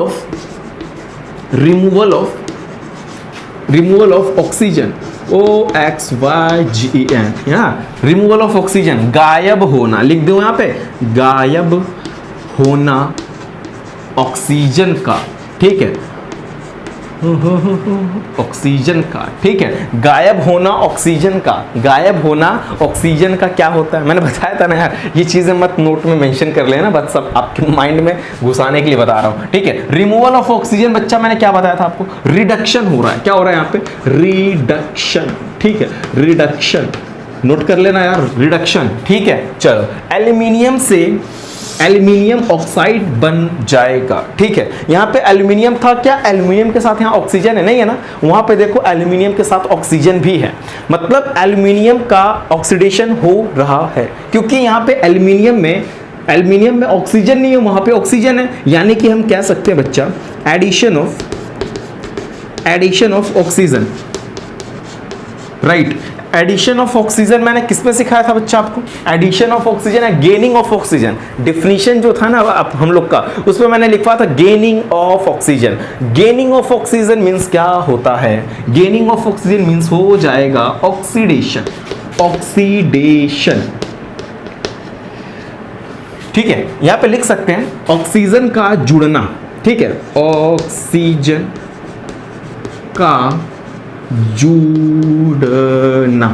of oxygen, OXYGEN, removal of oxygen, गायब होना। लिख दो यहाँ पे, गायब होना ऑक्सीजन का, ठीक है, ऑक्सीजन का, ठीक है। गायब होना ऑक्सीजन का, गायब होना ऑक्सीजन का क्या होता है मैंने बताया था ना यार। ये चीजें मत नोट में मेंशन कर लेना, बस सब आपके माइंड में घुसाने के लिए बता रहा हूं, ठीक है। रिमूवल ऑफ ऑक्सीजन बच्चा मैंने क्या बताया था आपको, रिडक्शन हो रहा है। क्या हो रहा है यहाँ पे, रिडक्शन, ठीक है, रिडक्शन। नोट कर लेना यार, रिडक्शन, ठीक है। चलो एल्यूमिनियम से एल्यूमिनियम ऑक्साइड बन जाएगा, ठीक है। यहाँ पे एल्यूमिनियम था, क्या एल्यूमिनियम के साथ यहाँ ऑक्सीजन है? नहीं है ना। वहां पे देखो एल्यूमिनियम के साथ ऑक्सीजन भी है, मतलब एल्यूमिनियम का ऑक्सीडेशन हो रहा है, क्योंकि यहाँ पे एल्यूमिनियम में ऑक्सीजन नहीं है, वहां पे ऑक्सीजन है। यानी कि हम कह सकते हैं बच्चा addition of oxygen, right. Addition of oxygen मैंने किस में सिखाया था बच्चा आपको? एडिशन ऑफ ऑक्सीजन है गेनिंग ऑफ ऑक्सीजन। डिफिनीशन जो था ना हम लोग का, उसमें मैंने लिखवा था gaining of oxygen. Gaining of oxygen means क्या होता है? गेनिंग ऑफ ऑक्सीजन मींस हो जाएगा ऑक्सीडेशन, ठीक है। यहां पे लिख सकते हैं ऑक्सीजन का जुड़ना, ठीक है, ऑक्सीजन का जुड़ना,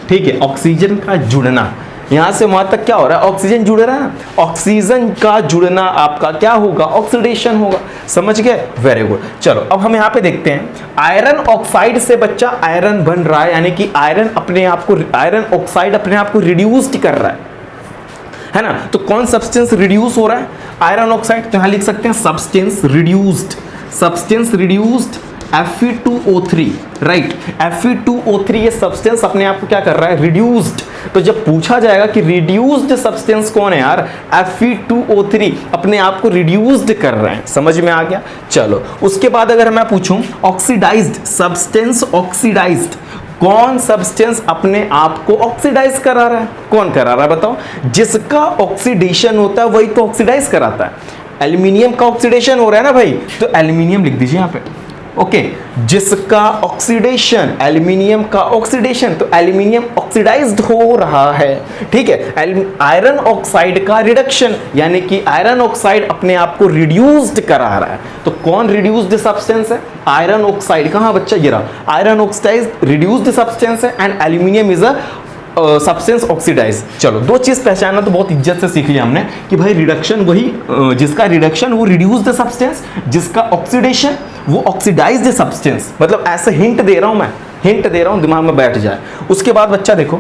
ठीक है, ऑक्सीजन का जुड़ना। यहां से वहां तक क्या हो रहा है, ऑक्सीजन जुड़ रहा है ना। ऑक्सीजन का जुड़ना आपका क्या होगा, ऑक्सीडेशन होगा। समझ गए? Very good. चलो अब हम यहां पे देखते हैं, आयरन ऑक्साइड से बच्चा आयरन बन रहा है, यानी कि आयरन ऑक्साइड अपने आप को रिड्यूस्ड कर रहा है ना। तो कौन सब्सटेंस रिड्यूस हो रहा है? Iron oxide. तो यहां लिख सकते हैं substance reduced Fe2O3, right. Fe2O3 ये सब्सटेंस अपने आप को क्या कर रहा है, रिड्यूस्ड। तो जब पूछा जाएगा कि रिड्यूस्ड सब्सटेंस कौन है यार, Fe2O3 अपने आप को रिड्यूस्ड कर रहे हैं। समझ में आ गया? चलो उसके बाद अगर मैं पूछूं ऑक्सीडाइज्ड सब्सटेंस, ऑक्सीडाइज्ड कौन सब्सटेंस अपने आप को ऑक्सीडाइज करा रहा है? कौन करा रहा है बताओ? जिसका ऑक्सीडेशन होता है वही तो ऑक्सीडाइज कराता है। एल्यूमिनियम का ऑक्सीडेशन हो रहा है ना भाई, तो एल्यूमिनियम लिख दीजिए यहाँ पे, ओके। जिसका ऑक्सीडेशन, एल्यूमिनियम का ऑक्सीडेशन, तो एल्यूमिनियम ऑक्सीडाइज्ड हो रहा है, ठीक है। आयरन ऑक्साइड का रिडक्शन, यानी कि आयरन ऑक्साइड अपने आप को रिड्यूस्ड करा रहा है। तो कौन रिड्यूस्ड सब्सटेंस है? Iron oxide. कहां बच्चा, ये रहा, आयरन ऑक्साइड रिड्यूस्ड सब्सटेंस है and aluminium is a substance oxidise. चलो दो चीज पहचानना तो बहुत इज्जत से सीख लिया हमने कि भाई रिडक्शन वही, जिसका रिडक्शन वो रिड्यूस्ड सब्सटेंस, जिसका ऑक्सीडेशन वो ऑक्सीडाइज्ड सब्सटेंस। मतलब ऐसे हिंट दे रहा हूं मैं, हिंट दे रहा हूं, दिमाग में बैठ जाए। उसके बाद बच्चा देखो,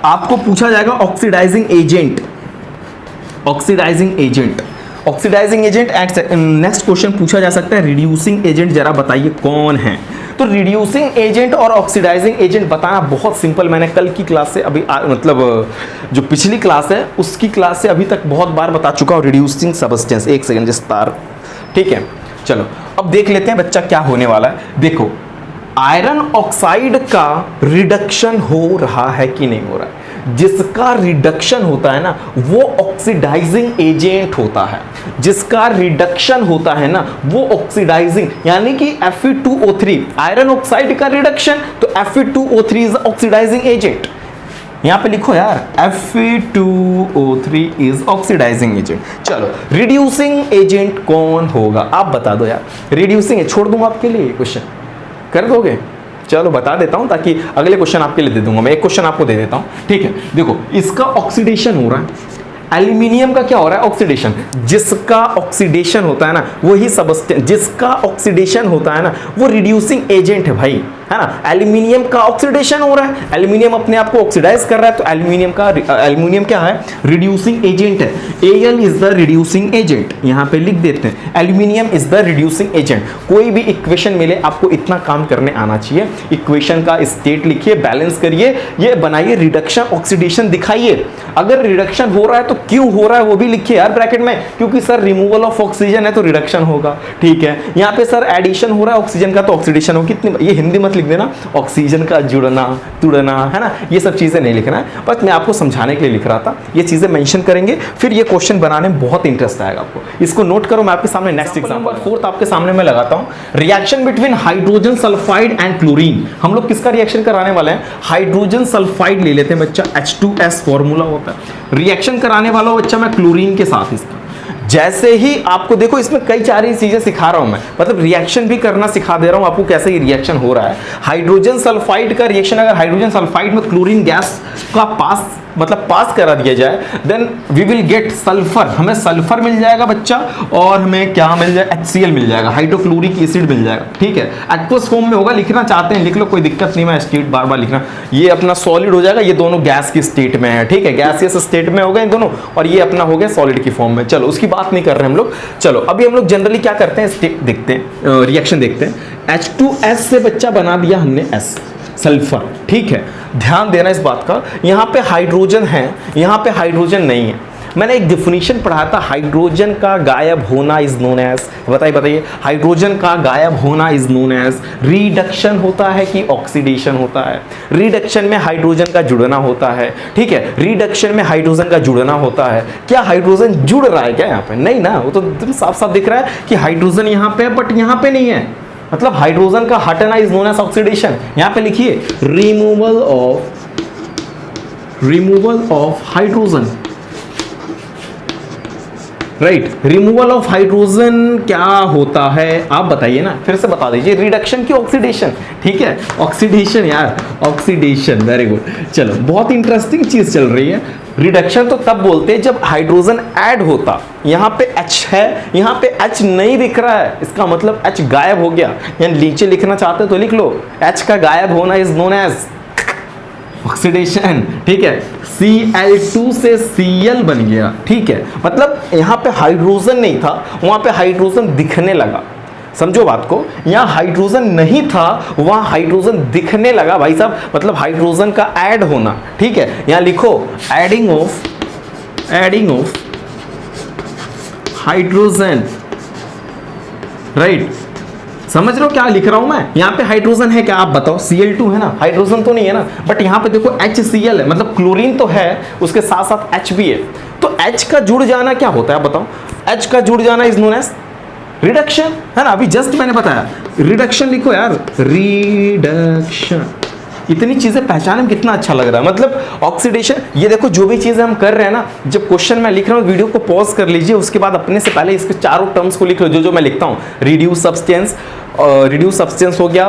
आपको पूछा जाएगा oxidising agent, oxidising agent, oxidising agent and next question पूछा जा सकता है रिड्यूसिंग एजेंट, जरा बताइए कौन है। तो रिड्यूसिंग एजेंट और ऑक्सीडाइजिंग एजेंट बताना बहुत सिंपल, मैंने कल की क्लास से अभी मतलब जो पिछली क्लास है उसकी क्लास से अभी तक बहुत बार बता चुका हूँ। रिड्यूसिंग सब्सटेंस, एक सेकंड विस्तार, ठीक है। चलो अब देख लेते हैं बच्चा क्या होने वाला है। देखो आयरन ऑक्साइड का रिडक्शन हो रहा है कि नहीं हो रहा है। जिसका रिडक्शन होता है ना वो ऑक्सीडाइजिंग एजेंट होता है, जिसका रिडक्शन होता है ना वो ऑक्सीडाइजिंग, यानी कि Fe2O3 आयरन ऑक्साइड का रिडक्शन, तो Fe2O3 इज ऑक्सीडाइजिंग एजेंट। यहां पे लिखो यार Fe2O3 इज ऑक्सीडाइजिंग एजेंट। चलो रिड्यूसिंग एजेंट कौन होगा आप बता दो यार। रिड्यूसिंग छोड़ दूंगा आपके लिए, क्वेश्चन कर दोगे? चलो बता देता हूं ताकि अगले क्वेश्चन आपके लिए दे दूंगा मैं, एक क्वेश्चन आपको दे देता हूं, ठीक है। देखो इसका ऑक्सीडेशन हो रहा है, एल्यूमिनियम का क्या हो रहा है ऑक्सीडेशन, जिसका ऑक्सीडेशन होता है ना वही सबस्टेंस, जिसका ऑक्सीडेशन होता है ना वो रिड्यूसिंग एजेंट है भाई, है ना। एल्यूमिनियम का ऑक्सीडेशन हो रहा है, एल्यूमिनियम अपने आप को ऑक्सीडाइज कर रहा है, तो एल्यूमिनियम क्या है रिड्यूसिंग एजेंट है। Al is the reducing agent, यहां पे लिख देते हैं aluminium is the reducing agent. कोई भी इक्वेशन मिले आपको इतना काम करने आना चाहिए, इक्वेशन का स्टेट लिखिए, बैलेंस करिए, ये बनाइए, रिडक्शन ऑक्सीडेशन दिखाइए। अगर रिडक्शन हो रहा है तो क्यों हो रहा है वो भी लिखिए यार ब्रैकेट में, क्योंकि सर रिमूवल ऑफ ऑक्सीजन है तो रिडक्शन होगा, ठीक है। यहाँ पे सर एडिशन हो रहा है ऑक्सीजन का तो ऑक्सीडेशन होगा। कितनी ये हिंदी मत लिख देना, ऑक्सीजन का जुड़ना तुड़ना, है ना, ये सब चीजें नहीं लिखना है, बस मैं आपको समझाने के लिए लिख रहा था। ये चीजें मेंशन करेंगे, फिर ये क्वेश्चन बनाने में बहुत इंटरेस्ट आएगा आपको। इसको नोट करो, मैं आपके सामने नेक्स्ट एग्जांपल 4 आपके सामने मैं लगाता हूँ। Reaction between hydrogen sulphide and chlorine. हम लोग किसका रिएक्शन कराने वाले हैं? हाइड्रोजन सल्फाइड ले लेते हैं बच्चा, H2S फॉर्मूला होता है। रिएक्शन कराने वाला बच्चा मैं क्लोरीन के साथ इसका। जैसे ही आपको देखो इसमें कई सारी चीजें सिखा रहा हूं मैं, मतलब रिएक्शन भी करना सिखा दे रहा हूं आपको, कैसे ये रिएक्शन हो रहा है। हाइड्रोजन सल्फाइड का रिएक्शन, अगर हाइड्रोजन सल्फाइड में क्लोरीन गैस का पास करा दिया जाए, then we will get sulphur, हमें सल्फर मिल जाएगा बच्चा, और हमें क्या मिल जाएगा? HCl मिल जाएगा, हाइड्रोक्लोरिक एसिड मिल जाएगा, ठीक है। एक्वस फॉर्म में होगा, लिखना चाहते हैं लिख लो, कोई दिक्कत नहीं, मैं स्टेट बार बार लिखना। ये अपना सॉलिड हो जाएगा, ये दोनों गैस की स्टेट में है, ठीक है, गैसियस स्टेट में हो गए दोनों, और ये अपना हो गया सॉलिड की फॉर्म में। चलो उसकी बात नहीं कर रहे हम लोग। चलो अभी हम लोग जनरली क्या करते हैं, स्टेट देखते हैं, रिएक्शन देखते हैं। H2S से बच्चा बना दिया हमने S, सल्फर, ठीक है। ध्यान देना इस बात का, यहाँ पे हाइड्रोजन है, यहाँ पे हाइड्रोजन नहीं है। मैंने एक डेफिनेशन पढ़ा था, हाइड्रोजन का गायब होना इज नोन एज, बताइए हाइड्रोजन का गायब होना इज नोन एज रिडक्शन होता है कि ऑक्सीडेशन होता है? रिडक्शन में हाइड्रोजन का जुड़ना होता है, ठीक है, रिडक्शन में हाइड्रोजन का जुड़ना होता है। क्या हाइड्रोजन जुड़ रहा है क्या यहाँ पे? नहीं ना, वो तो एकदम साफ साफ दिख रहा है कि हाइड्रोजन यहाँ पे है बट यहाँ पे नहीं है, मतलब हाइड्रोजन का हटना इज नोन एज ऑक्सीडेशन। यहां पे लिखिए removal of hydrogen, right. Removal of hydrogen क्या होता है आप बताइए ना, फिर से बता दीजिए। रिडक्शन की ऑक्सीडेशन, ठीक है, ऑक्सीडेशन यार, ऑक्सीडेशन, वेरी गुड। चलो बहुत इंटरेस्टिंग चीज चल रही है। रिडक्शन तो तब बोलते हैं जब हाइड्रोजन ऐड होता, यहाँ पे H है, यहाँ पे H नहीं दिख रहा है, इसका मतलब H गायब हो गया। यानी नीचे लिखना चाहते हो तो लिख लो, H का गायब होना इज नोन एज ऑक्सीडेशन, ठीक है। Cl2 से Cl बन गया, ठीक है, मतलब यहाँ पे हाइड्रोजन नहीं था, वहां पे हाइड्रोजन दिखने लगा। समझो बात को, यहाँ हाइड्रोजन नहीं था, वहां हाइड्रोजन दिखने लगा भाई साहब, मतलब हाइड्रोजन का ऐड होना, ठीक है। यहाँ लिखो एडिंग ऑफ हाइड्रोजन, राइट। समझ रहे हो क्या लिख रहा हूं मैं? यहाँ पे हाइड्रोजन है क्या आप बताओ? Cl2 है ना, हाइड्रोजन तो नहीं है ना, बट यहाँ पे देखो HCl है, मतलब क्लोरीन तो है, उसके साथ साथ H भी है। तो H का जुड़ जाना क्या होता है बताओ? H का जुड़ जाना इज नोन एज रिडक्शन, है ना, अभी जस्ट मैंने बताया। रिडक्शन लिखो यार, रिडक्शन। इतनी चीजें पहचानने में कितना अच्छा लग रहा है, मतलब ऑक्सीडेशन। ये देखो जो भी चीजें हम कर रहे हैं ना, जब क्वेश्चन मैं लिख रहा हूँ वीडियो को पॉज कर लीजिए, उसके बाद अपने से पहले इसके चारों टर्म्स को लिख लो जो मैं लिखता हूँ। रिड्यूस सब्सटेंस हो गया,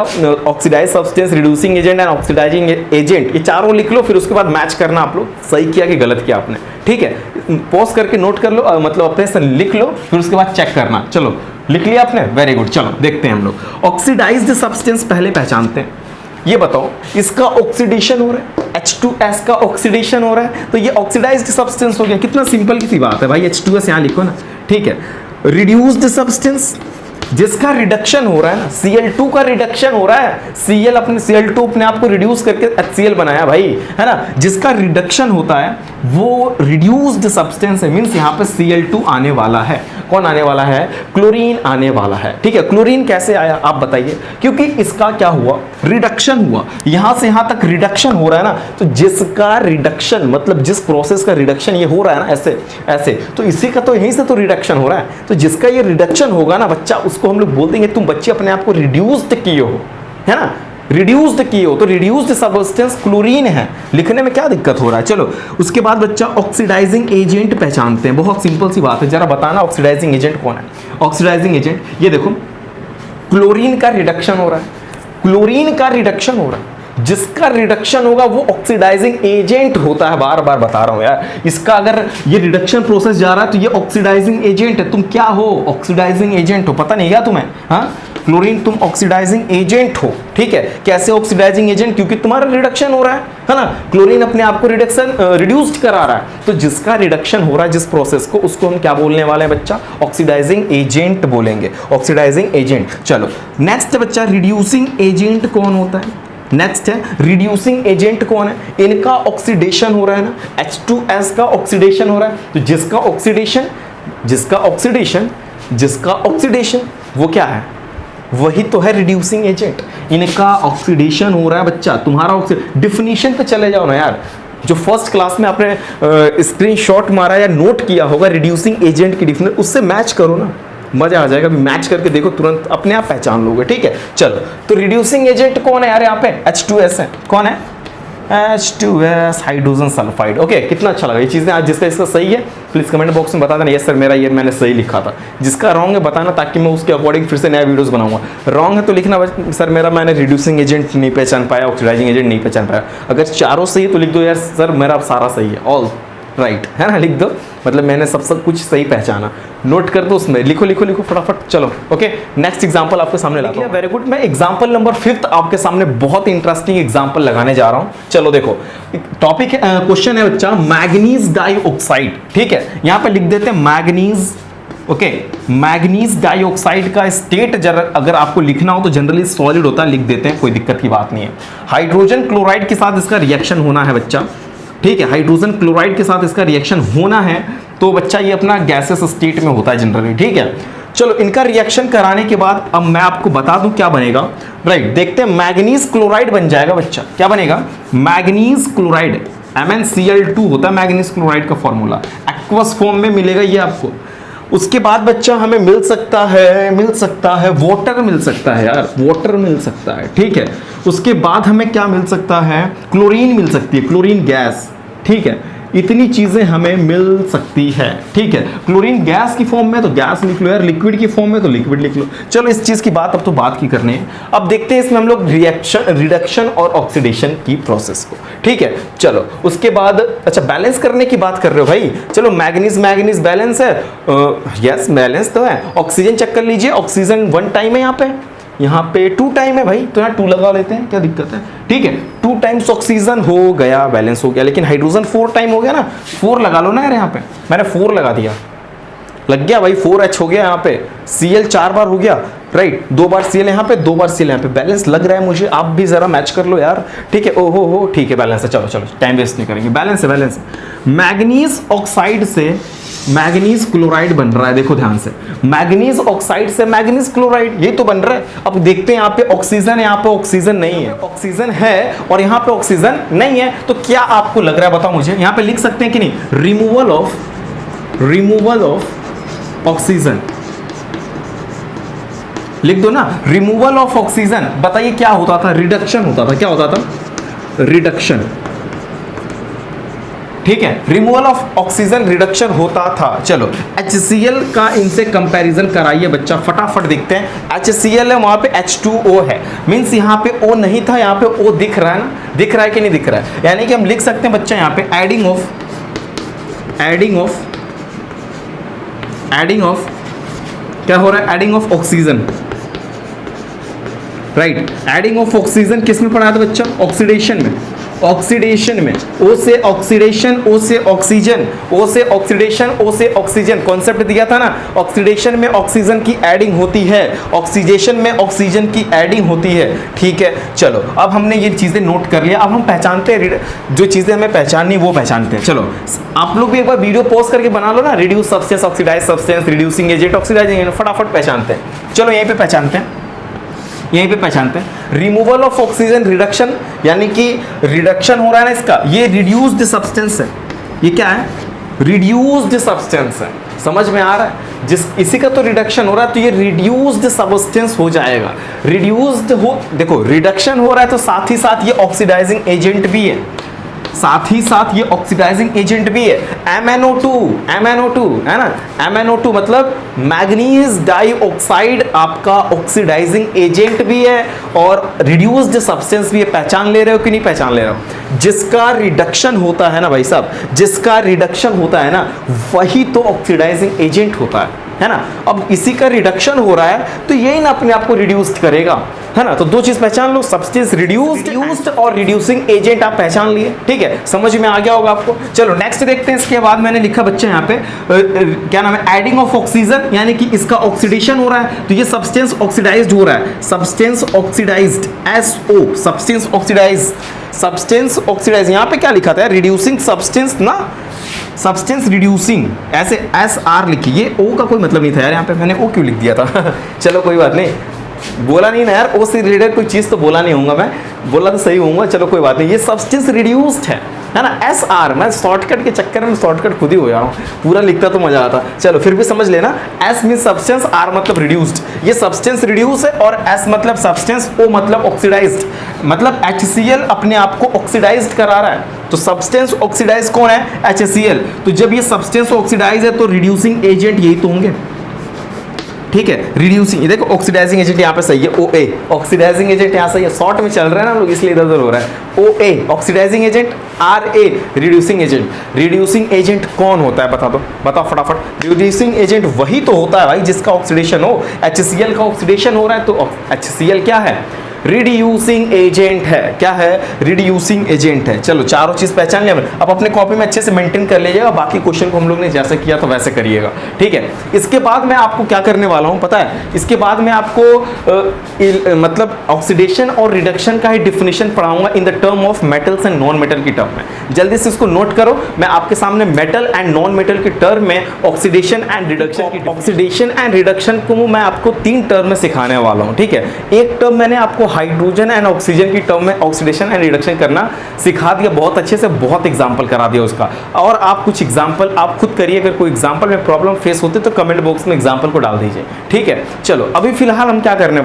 oxidise substance, reducing agent and oxidising agent, ये चारों लिख लो, फिर उसके बाद मैच करना आप लोग सही किया कि गलत किया आपने, ठीक है। पॉज करके नोट कर लो, मतलब अपने से लिख लो, फिर उसके बाद चेक करना। चलो लिख लिया आपने, वेरी गुड। चलो देखते हैं हम लोग ऑक्सीडाइज्ड सब्सटेंस पहले पहचानते हैं। ये बताओ इसका ऑक्सीडेशन हो रहा है, H2S का ऑक्सीडेशन हो रहा है, तो ये ऑक्सीडाइज्ड सब्सटेंस हो गया। कितना सिंपल की सी बात है भाई, H2S यहाँ लिखो ना, ठीक है। रिड्यूस्ड सब्सटेंस जिसका रिडक्शन हो रहा है ना, Cl2 का रिडक्शन हो रहा है, Cl2 अपने आप को रिड्यूस करके HCl बनाया भाई, है ना। जिसका रिडक्शन होता है वो रिड्यूस्ड सब्सटेंस है, मींस यहाँ पे Cl2 आने वाला है। कौन आने वाला है? क्लोरीन आने वाला है, ठीक है। क्लोरीन कैसे आया आप बताइए? क्योंकि इसका क्या हुआ? रिडक्शन हुआ, यहां से यहां तक रिडक्शन हो रहा है ना, तो जिसका रिडक्शन मतलब जिस प्रोसेस का रिडक्शन ये हो रहा है ना, ऐसे ऐसे, तो इसी का तो यहीं से तो रिडक्शन हो रहा है। तो जिसका ये रिडक्शन होगा ना बच्चा, उसको हम लोग बोल देंगे तुम बच्चे अपने आप को रिड्यूस्ड किए हो, है ना, रिड्यूस्ड किए हो। तो रिड्यूस्ड सब्सटेंस क्लोरीन है, लिखने में क्या दिक्कत हो रहा है? चलो उसके बाद बच्चा ऑक्सीडाइजिंग एजेंट पहचानते हैं। बहुत सिंपल सी बात है, जरा बताना ऑक्सीडाइजिंग एजेंट कौन है? ऑक्सीडाइजिंग एजेंट ये देखो, क्लोरीन का रिडक्शन हो रहा है, क्लोरीन का रिडक्शन हो रहा है, जिसका रिडक्शन होगा वो ऑक्सीडाइजिंग एजेंट होता है। बार बार बता रहा हूं यार, इसका अगर ये रिडक्शन प्रोसेस जा रहा है तो ये ऑक्सीडाइजिंग एजेंट है। तुम क्या हो? ऑक्सीडाइजिंग एजेंट हो, पता नहीं क्या तुम्हें? हाँ, क्लोरीन तुम ऑक्सीडाइजिंग एजेंट हो, ठीक है। कैसे ऑक्सीडाइजिंग एजेंट? क्योंकि तुम्हारा रिडक्शन हो रहा है ना, क्लोरीन अपने आप को रिड्यूस्ड करा रहा है। तो जिसका रिडक्शन हो रहा है जिस प्रोसेस को, उसको हम क्या बोलने वाले हैं बच्चा? ऑक्सीडाइजिंग एजेंट बोलेंगे, ऑक्सीडाइजिंग एजेंट। चलो नेक्स्ट बच्चा, रिड्यूसिंग एजेंट कौन होता है? नेक्स्ट है रिड्यूसिंग एजेंट कौन है? इनका ऑक्सीडेशन हो रहा है ना, H2S का ऑक्सीडेशन हो रहा है, तो जिसका ऑक्सीडेशन वो क्या है? वही तो है रिड्यूसिंग एजेंट। इनका ऑक्सीडेशन हो रहा है बच्चा, तुम्हारा डिफिनीशन पे चले जाओ ना यार, जो फर्स्ट क्लास में आपने स्क्रीनशॉट मारा या नोट किया होगा रिड्यूसिंग एजेंट की डिफिनेशन, उससे मैच करो ना, मजा आ जाएगा। अभी मैच करके देखो, तुरंत अपने आप पहचान लोगे, ठीक है। चलो तो रिड्यूसिंग एजेंट कौन है यार? यहाँ पे H2S है। कौन है? H2S, hydrogen sulphide. ओके, कितना अच्छा लगा ये चीजें आज। जिसका इसका सही है प्लीज कमेंट बॉक्स में बता देना, यस सर मेरा ये मैंने सही लिखा था। जिसका रॉन्ग है बताना, ताकि मैं उसके अकॉर्डिंग फिर से नया वीडियोस बनाऊंगा। रॉन्ग है तो लिखना सर मेरा मैंने रिड्यूसिंग एजेंट नहीं पहचान पाया, ऑक्सीडाइजिंग एजेंट नहीं पहचान पाया। अगर चारों सही है तो लिख दो यार सर मेरा सारा सही है, ऑल राइट, है ना, लिख दो, मतलब मैंने सब कुछ सही पहचाना। नोट कर दो उसमें, लिखो लिखो लिखो फटाफट। चलो ओके, नेक्स्ट एग्जांपल आपके सामने लाता हूं। वेरी गुड, मैं एग्जांपल नंबर 5 आपके सामने बहुत इंटरेस्टिंग एग्जांपल लगाने जा रहा हूं। चलो देखो, टॉपिक क्वेश्चन है बच्चा मैग्नीज डाइऑक्साइड, ठीक है। यहां पे लिख देते हैं मैग्नीज, ओके। मैग्नीज डाइऑक्साइड का स्टेट अगर आपको लिखना हो तो जनरली सॉलिड होता है, लिख देते हैं, कोई दिक्कत की बात नहीं है। हाइड्रोजन क्लोराइड के साथ इसका रिएक्शन होना है बच्चा, ठीक है। हाइड्रोजन क्लोराइड के साथ इसका रिएक्शन होना है, तो बच्चा ये अपना गैसेस स्टेट में होता है जनरली, ठीक है। चलो इनका रिएक्शन कराने के बाद अब मैं आपको बता दूं क्या बनेगा, राइट। देखते हैं, मैग्नीज क्लोराइड बन जाएगा बच्चा। क्या बनेगा? मैग्नीज क्लोराइड, MnCl2 होता है मैग्नीज क्लोराइड का फॉर्मूला, एक्वस फॉर्म में मिलेगा ये आपको। उसके बाद बच्चा हमें मिल सकता है वाटर मिल सकता है यार, वाटर मिल सकता है, ठीक है। उसके बाद हमें क्या मिल सकता है? क्लोरीन मिल सकती है, क्लोरीन गैस, ठीक है। इतनी चीजें हमें मिल सकती है, ठीक है। क्लोरीन गैस की फॉर्म में तो गैस लिख लो यार, लिक्विड की फॉर्म में तो लिक्विड लिख लो। चलो इस चीज की बात अब तो बात की करनी है। अब देखते हैं इसमें हम लोग रिडक्शन और ऑक्सीडेशन की प्रोसेस को, ठीक है। चलो उसके बाद अच्छा बैलेंस करने की बात कर रहे हो भाई, चलो मैग्नीज बैलेंस है, यस बैलेंस तो है। ऑक्सीजन चेक कर लीजिए, ऑक्सीजन 1 टाइम है यहाँ पे 2 टाइम है भाई, तो यहाँ 2 लगा लेते हैं, क्या दिक्कत है, ठीक है। 2 टाइम्स ऑक्सीजन हो गया, बैलेंस हो गया। लेकिन हाइड्रोजन 4 टाइम हो गया ना, 4 लगा लो ना यार, यहाँ पे मैंने 4 लगा दिया, लग गया भाई, 4H हो गया यहाँ पे। Cl 4 बार हो गया, राइट, 2 बार Cl यहाँ पे, 2 बार Cl यहाँ पे, बैलेंस लग रहा है मुझे। आप भी जरा मैच कर लो यार, ठीक है। ओहो हो, ठीक है, बैलेंस है। चलो टाइम वेस्ट नहीं करेंगे, बैलेंस है। मैग्नीज ऑक्साइड से मैग्नीज क्लोराइड बन रहा है, देखो ध्यान से, मैग्नीज ऑक्साइड से मैग्नीज क्लोराइड, ये तो बन रहा है। अब देखते हैं, यहाँ पे ऑक्सीजन है, यहाँ पे ऑक्सीजन नहीं है, ऑक्सीजन है और यहाँ पे ऑक्सीजन नहीं है, तो क्या आपको लग रहा है बताओ मुझे? यहाँ पे लिख सकते हैं कि नहीं, रिमूवल ऑफ ऑक्सीजन, लिख दो ना, रिमूवल ऑफ ऑक्सीजन। बताइए क्या होता था? रिडक्शन होता था। क्या होता था? रिडक्शन, ठीक है। रिमूवल ऑफ ऑक्सीजन रिडक्शन होता था। चलो HCl का इनसे कंपैरिजन कराइए बच्चा, फटाफट देखते हैं। HCl है, वहां पे H2O है, मींस यहाँ पे O नहीं था, यहाँ पे O दिख रहा है ना, दिख रहा है कि नहीं दिख रहा है? यानी कि हम लिख सकते हैं बच्चा यहाँ पे एडिंग ऑफ क्या हो रहा है? Adding of oxygen, right. Adding of oxygen किस में पढ़ा था बच्चा? ऑक्सीडेशन में, ऑक्सीडेशन में, ओ से ऑक्सीडेशन, ओ से ऑक्सीजन, ओ से ऑक्सीडेशन, ओ से ऑक्सीजन, कॉन्सेप्ट दिया था ना, ऑक्सीडेशन में ऑक्सीजन की एडिंग होती है, ऑक्सीडेशन में ऑक्सीजन की एडिंग होती है, ठीक है। चलो अब हमने ये चीजें नोट कर लिया, अब हम पहचानते हैं, जो चीजें हमें पहचाननी वो पहचानते हैं। चलो आप लोग भी एक बार वीडियो पॉज करके बना लो ना, reduce substance, oxidise substance, reducing agent, oxidising agent, फटाफट पहचानते हैं। चलो यहीं पे पहचानते हैं, यहीं पे पहचानते हैं। रिमूवल ऑफ ऑक्सीजन, रिडक्शन, यानी कि रिडक्शन हो रहा है ना इसका, ये रिड्यूस्ड सब्सटेंस है। ये क्या है? रिड्यूस्ड सब्सटेंस है। समझ में आ रहा है? जिस इसी का तो रिडक्शन हो रहा है, तो ये रिड्यूस्ड सब्सटेंस हो जाएगा। रिड्यूस्ड हो, देखो रिडक्शन हो रहा है तो साथ ही साथ ये ऑक्सीडाइजिंग एजेंट भी है, साथ ही साथ ये ऑक्सीडाइजिंग एजेंट भी है। MnO2, MnO2 है ना, MnO2 मतलब मैग्नीज डाइऑक्साइड आपका ऑक्सीडाइजिंग एजेंट भी है और रिड्यूस्ड सब्सटेंस भी है। पहचान ले रहे हो कि नहीं पहचान ले रहे हो? जिसका रिडक्शन होता है ना भाई साहब, जिसका रिडक्शन होता है ना, वही तो ऑक्सीडाइजिंग एजेंट होता है ना। अब इसी का रिडक्शन हो रहा है तो यही ना अपने आप को रिड्यूस्ड करेगा, है ना। तो दो चीज पहचान लो, सब्सटेंस रिड्यूस्ड और रिड्यूसिंग एजेंट आप पहचान लिए, ठीक है, समझ में आ गया होगा आपको। चलो नेक्स्ट देखते हैं। इसके बाद मैंने लिखा बच्चे यहाँ पे क्या नाम है, एडिंग ऑफ ऑक्सीजन, यानी कि इसका ऑक्सीडेशन हो रहा है तो ये सब्सटेंस ऑक्सीडाइज्ड हो रहा है, substance oxidised, SO, substance oxidised, substance oxidise. यहाँ पे क्या लिखा था? रिड्यूसिंग सब्सटेंस ना, सब्सटेंस रिड्यूसिंग, ऐसे SR लिखिए। ओ का कोई मतलब नहीं था यार, यहाँ पे मैंने ओ क्यों लिख दिया था? चलो कोई बात नहीं, बोला नहीं ना यार, ओ से रिलेटेड कोई चीज़ तो बोला नहीं होऊंगा मैं, बोला तो सही होऊंगा। चलो कोई बात नहीं, ये सब्सटेंस रिड्यूस्ड है ना, SR। मैं शॉर्टकट के चक्कर में शॉर्टकट खुद ही हो जा रहा हूँ, पूरा लिखता तो मजा आता। चलो फिर भी समझ लेना, S मीन सब्सटेंस, R मतलब रिड्यूस्ड। ये सब्सटेंस रिड्यूस है और S मतलब सब्सटेंस, O मतलब ऑक्सीडाइज्ड, मतलब HCl अपने आप को ऑक्सीडाइज्ड करा रहा है। तो सब्सटेंस ऑक्सीडाइज कौन है? HCl। तो जब ये सब्सटेंस ऑक्सीडाइज है तो रिड्यूसिंग एजेंट यही तो होंगे, ठीक है। रिड्यूसिंग, ये देखो ऑक्सीडाइजिंग एजेंट यहाँ पे सही है, OA, ऑक्सीडाइजिंग एजेंट यहाँ सही है, शॉर्ट में चल रहे हैं ना हम लोग इसलिए इधर उधर हो रहा है। OA oxidising agent, RA reducing agent. Reducing agent कौन होता है बता दो, बताओ फटाफट। रिड्यूसिंग एजेंट वही तो होता है भाई जिसका ऑक्सीडेशन हो। HCl का ऑक्सीडेशन हो रहा है तो HCl क्या है? रिड्यूसिंग एजेंट है। क्या है? रिड्यूसिंग एजेंट है। चलो चारों चीज पहचान लिया मैंने, अब अपने कॉपी में अच्छे से मेंटेन कर लीजिएगा, बाकी क्वेश्चन को हम लोग ने जैसे किया था वैसे करिएगा, ठीक है। इसके बाद मैं आपको क्या करने वाला हूं पता है? इसके बाद मैं आपको मतलब ऑक्सीडेशन और रिडक्शन का ही डिफिनेशन पढ़ाऊंगा in the term of metals and non metal की टर्म में। जल्दी से इसको नोट करो, मैं आपके सामने मेटल एंड नॉन मेटल की टर्म में ऑक्सीडेशन एंड रिडक्शन की, ऑक्सीडेशन एंड रिडक्शन को मैं आपको 3 टर्म में सिखाने वाला हूं, ठीक है। एक टर्म मैंने आपको हाइड्रोजन एंड ऑक्सीजन की टर्म में ऑक्सीडेशन एंड रिडक्शन करना सिखा दिया बहुत अच्छे से, बहुत एग्जांपल करा दिया उसका। और आप कुछ एग्जांपल आप खुद करिए, अगर कोई एग्जांपल में प्रॉब्लम फेस होती तो कमेंट बॉक्स में एग्जांपल को डाल दीजिए, ठीक है। चलो अभी फिलहाल हम क्या करने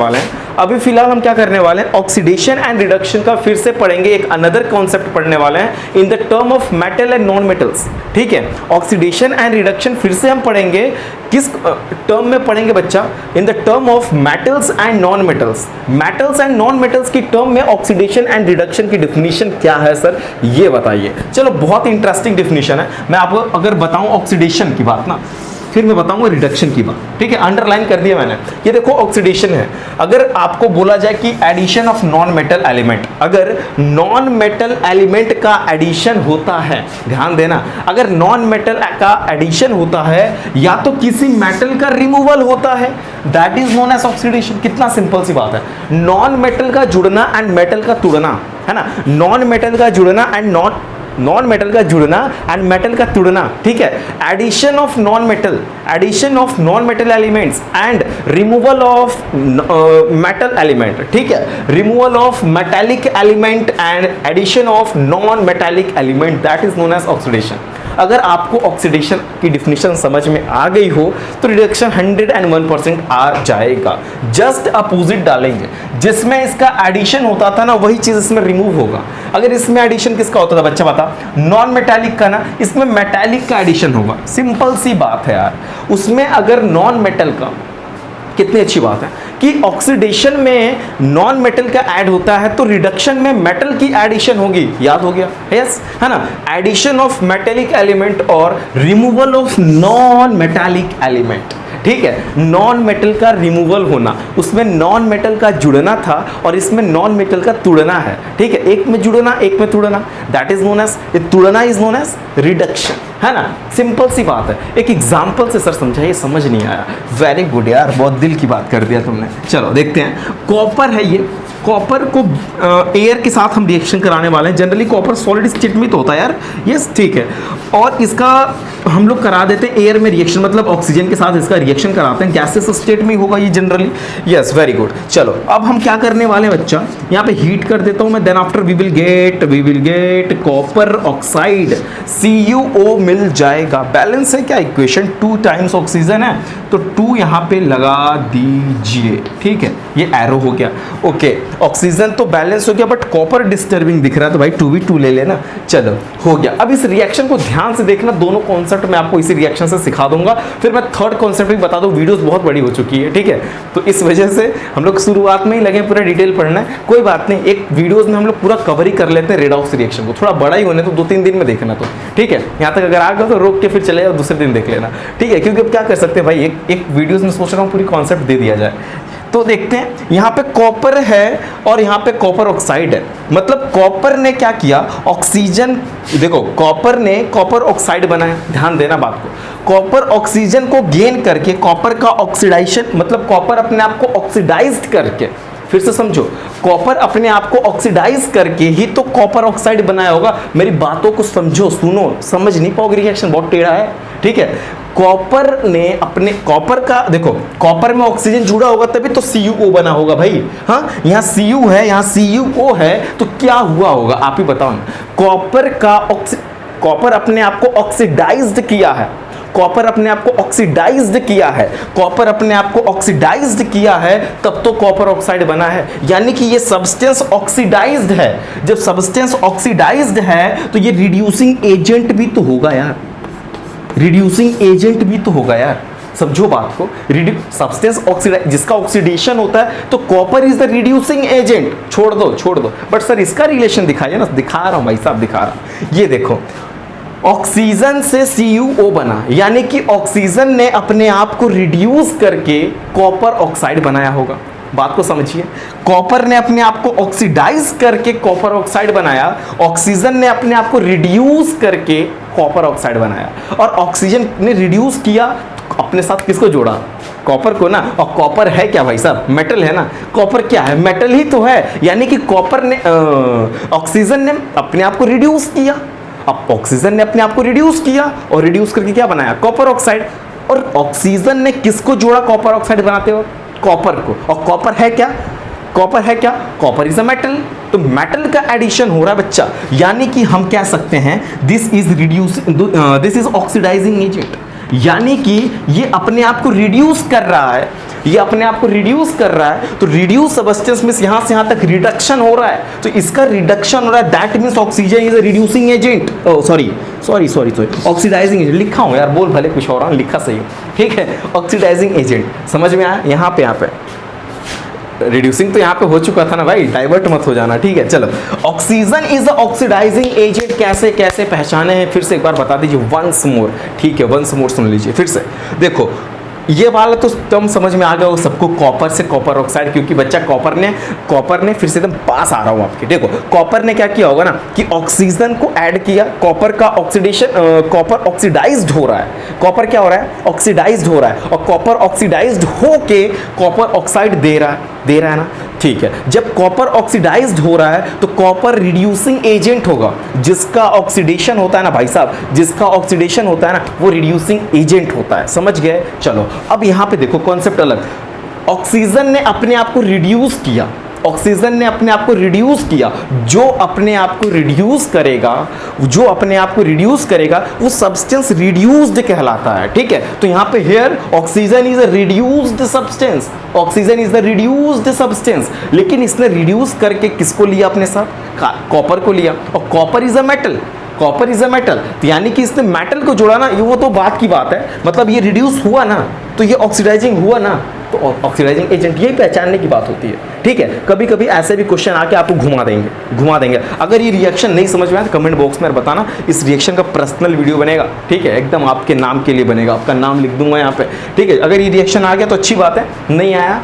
वाले हैं, ऑक्सीडेशन एंड रिडक्शन का फिर से पढ़ेंगे, एक अनदर कॉन्सेप्ट पढ़ने वाले हैं in the term of metal and non metals, ठीक है। ऑक्सीडेशन एंड रिडक्शन फिर से हम पढ़ेंगे, किस टर्म में पढ़ेंगे बच्चा? In the term of metals and non metals. Metals and non metals की टर्म में ऑक्सीडेशन एंड रिडक्शन की डिफिनीशन क्या है सर, ये बताइए। चलो बहुत इंटरेस्टिंग डिफिनीशन है। मैं आपको अगर बताऊं ऑक्सीडेशन की बात ना, फिर मैं बताऊंगा रिडक्शन की बात, ठीक है। अंडरलाइन कर दिया मैंने। ये देखो ऑक्सीडेशन है, अगर आपको बोला जाए कि addition of non metal element, अगर नॉन मेटल एलिमेंट का एडिशन होता है, ध्यान देना, अगर नॉन मेटल का एडिशन होता है या तो किसी मेटल का रिमूवल होता है, that is known as oxidation. कितना सिंपल सी बात है, नॉन मेटल का जुड़ना एंड मेटल का तुड़ना, है ना, नॉन मेटल का जुड़ना एंड नॉन मेटल का जुड़ना एंड मेटल का तुड़ना, ठीक है। Addition of non metal elements and removal of metal element, ठीक है। Removal of metallic element and addition of non metallic element, that is known as oxidation. अगर आपको ऑक्सीडेशन की डिफिनीशन समझ में आ गई हो तो रिडक्शन 101% आ जाएगा। जस्ट अपोजिट डालेंगे, जिसमें इसका एडिशन होता था ना वही चीज इसमें रिमूव होगा। अगर इसमें एडिशन किसका होता था बच्चा बता? नॉन मेटालिक का ना, इसमें मेटालिक का एडिशन होगा। सिंपल सी बात है यार, उसमें अगर नॉन मेटल का, कितनी अच्छी बात है कि ऑक्सीडेशन में नॉन मेटल का ऐड होता है तो रिडक्शन में मेटल की एडिशन होगी। याद हो गया? यस, है ना। एडिशन ऑफ मेटेलिक एलिमेंट और removal of non metallic element, ठीक है, नॉन मेटल का रिमूवल होना, उसमें नॉन मेटल का जुड़ना था और इसमें नॉन मेटल का तुड़ना है, ठीक है, एक में जुड़ना एक में तुड़ना, दैट इज नोन एज, तुड़ना इज नोन एज रिडक्शन, है ना। सिंपल सी बात है, एक एग्जांपल से सर समझाइए, समझ नहीं आया, वेरी गुड यार, बहुत दिल की बात कर दिया तुमने। चलो देखते हैं, कॉपर है ये, कॉपर को एयर के साथ हम रिएक्शन कराने वाले हैं। जनरली कॉपर सॉलिड स्टेट में तो होता है यार, यस ठीक है, और इसका हम लोग करा देते हैं एयर में रिएक्शन, मतलब ऑक्सीजन के साथ इसका रिएक्शन कराते हैं, गैसेस स्टेट में होगा ये जनरली, यस वेरी गुड। चलो अब हम क्या करने वाले हैं बच्चा, यहाँ पे हीट कर देता हूँ मैं, then after we will get copper oxide, CuO मिल जाएगा। बैलेंस है क्या इक्वेशन, 2 टाइम्स ऑक्सीजन है तो 2 यहाँ पे लगा दीजिए, ठीक है, ये एरो हो गया, ओके। ऑक्सीजन तो बैलेंस हो गया बट कॉपर डिस्टर्बिंग दिख रहा है तो भाई 2v2 ले लेना, चलो हो गया। अब इस रिएक्शन को ध्यान से देखना, दोनों कॉन्सेप्ट मैं आपको इसी रिएक्शन से सिखा दूंगा, फिर मैं थर्ड कॉन्सेप्ट भी बता दूं, वीडियोस बहुत बड़ी हो चुकी है, ठीक है, तो इस वजह से हम लोग शुरुआत में ही लगे पूरा डिटेल पढ़ना है, कोई बात नहीं, एक वीडियोस में हम लोग पूरा कवर ही कर लेते हैं रेडॉक्स रिएक्शन को, थोड़ा बड़ा ही होने तो 2-3 दिन में देखना, तो ठीक है, यहाँ तक अगर आ गए तो रोक के फिर चले जाओ, दूसरे दिन देख लेना, ठीक है, क्योंकि अब क्या कर सकते हैं भाई, एक वीडियोस में सोच रहा हूँ पूरी कॉन्सेप्ट दे दिया जाए। तो देखते हैं, यहाँ पे कॉपर है और यहाँ पे कॉपर ऑक्साइड है, मतलब कॉपर ने क्या किया, ऑक्सीजन, देखो कॉपर ने कॉपर ऑक्साइड बनाया, ध्यान देना बात को, कॉपर ऑक्सीजन को गेन करके कॉपर का ऑक्सीडाइजेशन, मतलब कॉपर अपने आप को ऑक्सीडाइज्ड करके, फिर से समझो, कॉपर अपने आप को ऑक्सीडाइज करके ही तो कॉपर ऑक्साइड बनाया होगा। मेरी बातों को समझो, सुनो, समझ नहीं पाओगे, रिएक्शन बहुत टेढ़ा है, ठीक है। कॉपर ने अपने, कॉपर का देखो, कॉपर में ऑक्सीजन जुड़ा होगा तभी तो CuO बना होगा भाई, हाँ, यहाँ Cu है, यहाँ CuO है, तो क्या हुआ होगा आप ही बताओ ना। कॉपर अपने आप को ऑक्सीडाइज्ड किया है, कॉपर अपने आप को ऑक्सीडाइज्ड किया है, कॉपर अपने आप को ऑक्सीडाइज्ड किया है, तब तो कॉपर ऑक्साइड बना है, यानी कि ये सब्सटेंस ऑक्सीडाइज्ड है। जब सब्सटेंस ऑक्सीडाइज्ड है तो ये रिड्यूसिंग एजेंट भी तो होगा यार, रिड्यूसिंग एजेंट भी तो होगा यार, समझो बात को, सब्सटेंस ऑक्सीडाइज, जिसका ऑक्सीडेशन होता है तो copper is the reducing agent, छोड़ दो, बट सर इसका रिलेशन दिखाइए ना, दिखा रहा हूं भाई साहब, दिखा रहा हूं, ये देखो, ऑक्सीजन से CuO बना, यानी कि ऑक्सीजन ने अपने आप को रिड्यूस करके कॉपर ऑक्साइड बनाया होगा, बात को समझिए, कॉपर ने अपने आप को ऑक्सीडाइज करके कॉपर ऑक्साइड बनाया, ऑक्सीजन ने अपने आप को रिड्यूस करके कॉपर ऑक्साइड बनाया, और ऑक्सीजन ने रिड्यूस किया, अपने साथ किसको जोड़ा, कॉपर को ना, और कॉपर है क्या भाई साहब, मेटल है ना, कॉपर क्या है, मेटल ही तो है, यानी कि कॉपर ने, ऑक्सीजन ने अपने आप को रिड्यूस किया, अब ऑक्सीजन ने अपने आप को रिड्यूस किया और रिड्यूस करके क्या बनाया, कॉपर ऑक्साइड, और ऑक्सीजन ने किसको जोड़ा कॉपर ऑक्साइड बनाते हो, कॉपर को, और कॉपर है क्या, कॉपर है क्या, कॉपर इज अ मेटल, तो मेटल का एडिशन हो रहा है बच्चा, यानी कि हम कह सकते हैं दिस इज ऑक्सीडाइजिंग एजेंट, यानी कि ये अपने आप को रिड्यूस कर रहा है, ये अपने आप को रिड्यूस कर रहा है, तो रिड्यूस सब्सटेंस में यहां से यहां तक रिडक्शन हो रहा है, तो इसका रिडक्शन हो रहा है, that means oxygen is a reducing agent, sorry oxidising agent, लिखा हूं यार, बोल भले कुछ और रहा, लिखा सही हो, ठीक है, ऑक्सीडाइजिंग एजेंट, समझ में आया, यहाँ पे रिड्यूसिंग तो यहाँ पे हो चुका था ना भाई, डाइवर्ट मत हो जाना, ठीक है। चलो, oxygen is the oxidising agent, कैसे पहचाने हैं, फिर से एक बार बता दीजिए, वंस मोर, ठीक है, वंस मोर सुन लीजिए फिर से, देखो ये वाला तो तुम समझ में आ गया हो सबको, कॉपर से कॉपर ऑक्साइड, क्योंकि बच्चा कॉपर ने फिर से एकदम पास आ रहा हूं आपके, देखो कॉपर ने क्या किया होगा ना कि ऑक्सीजन को ऐड किया, कॉपर का ऑक्सीडेशन, कॉपर ऑक्सीडाइज्ड हो रहा है, कॉपर क्या हो रहा है, ऑक्सीडाइज्ड हो रहा है, और कॉपर ऑक्सीडाइज्ड होके कॉपर ऑक्साइड दे रहा है ना, ठीक है। जब कॉपर ऑक्सीडाइज्ड हो रहा है तो कॉपर रिड्यूसिंग एजेंट होगा, जिसका ऑक्सीडेशन होता है ना भाई साहब, जिसका ऑक्सीडेशन होता है ना वो रिड्यूसिंग एजेंट होता है, समझ गए। चलो अब यहां पे देखो कॉन्सेप्ट अलग, ऑक्सीजन ने अपने आप को रिड्यूस किया, ऑक्सीजन ने अपने आप को रिड्यूस किया, जो अपने आप को रिड्यूस करेगा वो सब्सटेंस रिड्यूस्ड कहलाता है, ठीक है। तो यहाँ पे here oxygen is a reduced substance, oxygen is the reduced substance, लेकिन इसने रिड्यूस करके किसको लिया अपने साथ, कॉपर को लिया, और copper is a metal, copper is a metal, तो यानी कि इसने मेटल को जोड़ा ना, ये वो तो बात की बात है, मतलब ये रिड्यूस हुआ ना तो ये ऑक्सीडाइजिंग हुआ ना, तो ऑक्सीडाइजिंग एजेंट, यही पहचानने की बात होती है। ठीक है, कभी कभी ऐसे भी क्वेश्चन आके आपको घुमा देंगे। अगर ये रिएक्शन नहीं समझ में आया तो कमेंट बॉक्स में बताना, इस रिएक्शन का पर्सनल वीडियो बनेगा। ठीक है, एकदम आपके नाम के लिए बनेगा, आपका नाम लिख दूंगा यहाँ पे। ठीक है, अगर ये रिएक्शन आ गया तो अच्छी बात है, नहीं आया